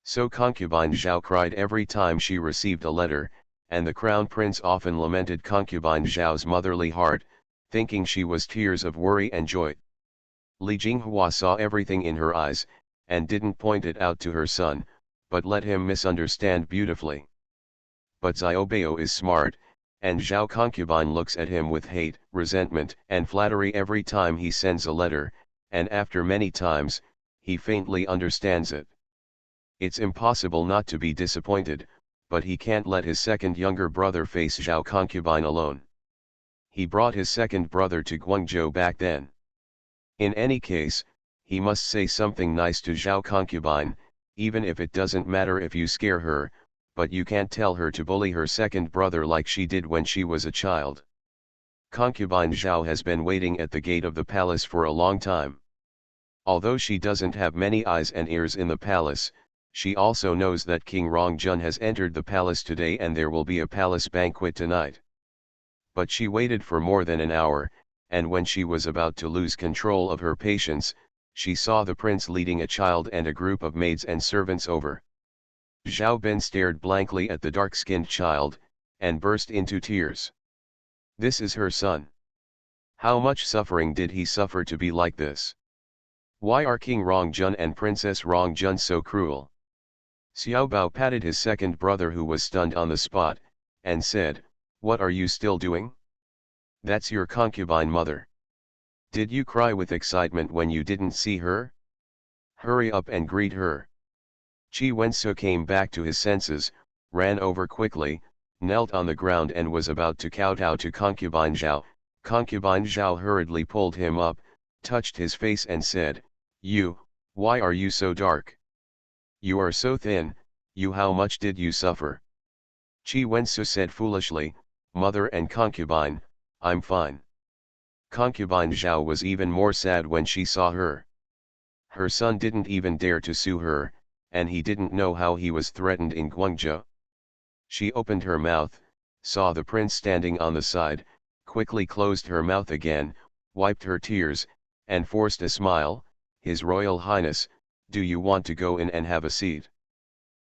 So concubine Zhao cried every time she received a letter, and the Crown Prince often lamented concubine Zhao's motherly heart, thinking she was tears of worry and joy. Li Jinghua saw everything in her eyes, and didn't point it out to her son, but let him misunderstand beautifully. But Xiaobao is smart, and Zhao concubine looks at him with hate, resentment and flattery every time he sends a letter, and after many times, he faintly understands it. It's impossible not to be disappointed, but he can't let his second younger brother face Zhao concubine alone. He brought his second brother to Guangzhou back then. In any case, he must say something nice to Zhao concubine, even if it doesn't matter if you scare her, but you can't tell her to bully her second brother like she did when she was a child. Concubine Zhao has been waiting at the gate of the palace for a long time. Although she doesn't have many eyes and ears in the palace, she also knows that King Rongjun has entered the palace today and there will be a palace banquet tonight. But she waited for more than an hour, and when she was about to lose control of her patience, she saw the prince leading a child and a group of maids and servants over. Zhao Ben stared blankly at the dark-skinned child, and burst into tears. This is her son. How much suffering did he suffer to be like this? Why are King Rongjun and Princess Rongjun so cruel? Xiaobao patted his second brother who was stunned on the spot, and said, "What are you still doing? That's your concubine mother. Did you cry with excitement when you didn't see her? Hurry up and greet her." Qi Wensu came back to his senses, ran over quickly, knelt on the ground and was about to kowtow to concubine Zhao. Concubine Zhao hurriedly pulled him up, touched his face and said, Why are you so dark? You are so thin, how much did you suffer?" Qi Wensu said foolishly, "Mother and concubine, I'm fine." Concubine Zhao was even more sad when she saw her. Her son didn't even dare to sue her, and he didn't know how he was threatened in Guangzhou. She opened her mouth, saw the prince standing on the side, quickly closed her mouth again, wiped her tears, and forced a smile. "His Royal Highness, do you want to go in and have a seat?"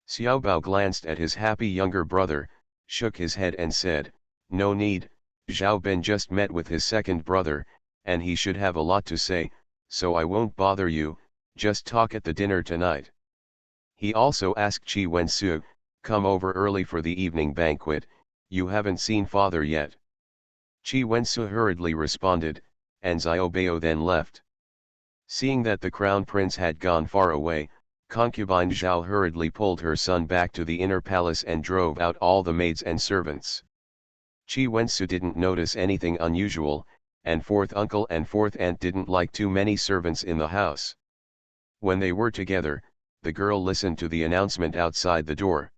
Xiaobao glanced at his happy younger brother, shook his head and said, "No need, Zhao Ben just met with his second brother, and he should have a lot to say, so I won't bother you, just talk at the dinner tonight." He also asked Qi Wensu, "Come over early for the evening banquet, you haven't seen father yet." Qi Wensu hurriedly responded, and Xiaobao then left. Seeing that the crown prince had gone far away, concubine Zhao hurriedly pulled her son back to the inner palace and drove out all the maids and servants. Qi Wensu didn't notice anything unusual, and fourth uncle and fourth aunt didn't like too many servants in the house. When they were together, the girl listened to the announcement outside the door.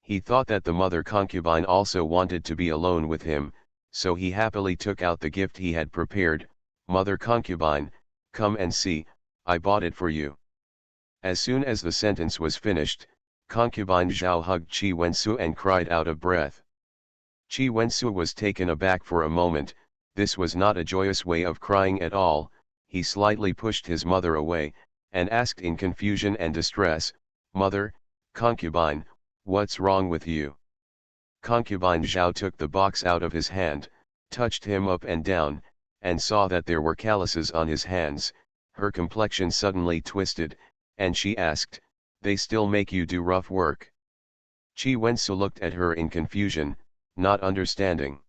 He thought that the mother concubine also wanted to be alone with him, so he happily took out the gift he had prepared. "Mother concubine, come and see, I bought it for you." As soon as the sentence was finished, concubine Zhao hugged Qi Wensu and cried out of breath. Qi Wensu was taken aback for a moment. This was not a joyous way of crying at all. He slightly pushed his mother away, and asked in confusion and distress, "Mother, concubine, what's wrong with you?" Concubine Zhao took the box out of his hand, touched him up and down, and saw that there were calluses on his hands. Her complexion suddenly twisted, and she asked, "They still make you do rough work?" Qi Wensu looked at her in confusion, not understanding.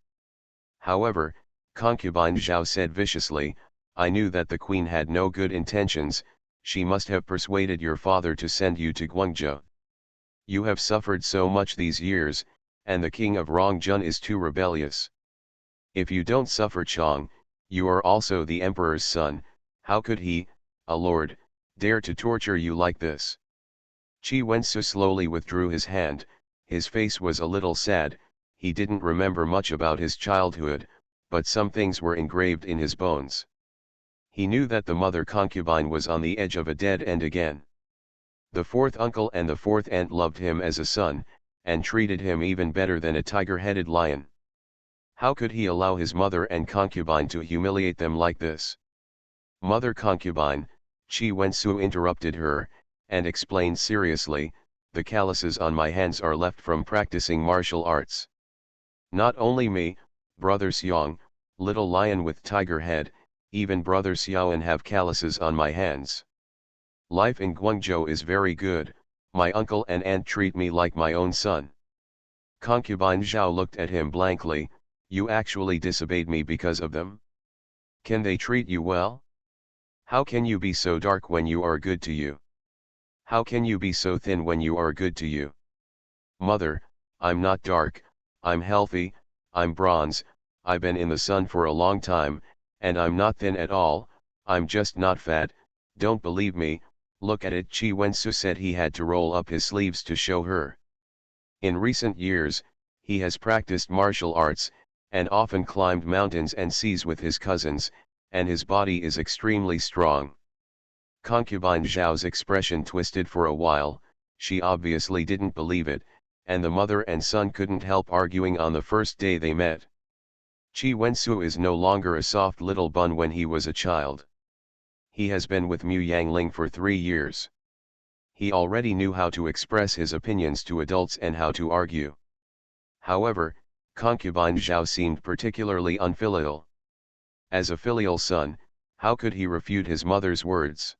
However, concubine Zhao said viciously, "I knew that the queen had no good intentions. She must have persuaded your father to send you to Guangzhou. You have suffered so much these years, and the king of Rongjun is too rebellious. If you don't suffer Chong, you are also the emperor's son. How could he, a lord, dare to torture you like this?" Qi Wensu slowly withdrew his hand. His face was a little sad. He didn't remember much about his childhood, but some things were engraved in his bones. He knew that the mother concubine was on the edge of a dead end again. The fourth uncle and the fourth aunt loved him as a son, and treated him even better than a tiger-headed lion. How could he allow his mother and concubine to humiliate them like this? Mother concubine, Chi Wensu interrupted her, and explained seriously, the calluses on my hands are left from practicing martial arts. Not only me, brother Xiang, little lion with tiger head, even brother Xiaoan have calluses on my hands. Life in Guangzhou is very good, my uncle and aunt treat me like my own son. Concubine Zhao looked at him blankly, you actually disobeyed me because of them? Can they treat you well? How can you be so dark when you are good to you? How can you be so thin when you are good to you? Mother, I'm not dark, I'm healthy, I'm bronze, I've been in the sun for a long time, and I'm not thin at all, I'm just not fat, don't believe me, look at it. Chi Wensu said he had to roll up his sleeves to show her. In recent years, he has practiced martial arts, and often climbed mountains and seas with his cousins, and his body is extremely strong. Concubine Zhao's expression twisted for a while, she obviously didn't believe it, and the mother and son couldn't help arguing on the first day they met. Chi Wensu is no longer a soft little bun when he was a child. He has been with Mu Yangling for 3 years. He already knew how to express his opinions to adults and how to argue. However, concubine Zhao seemed particularly unfilial. As a filial son, how could he refute his mother's words?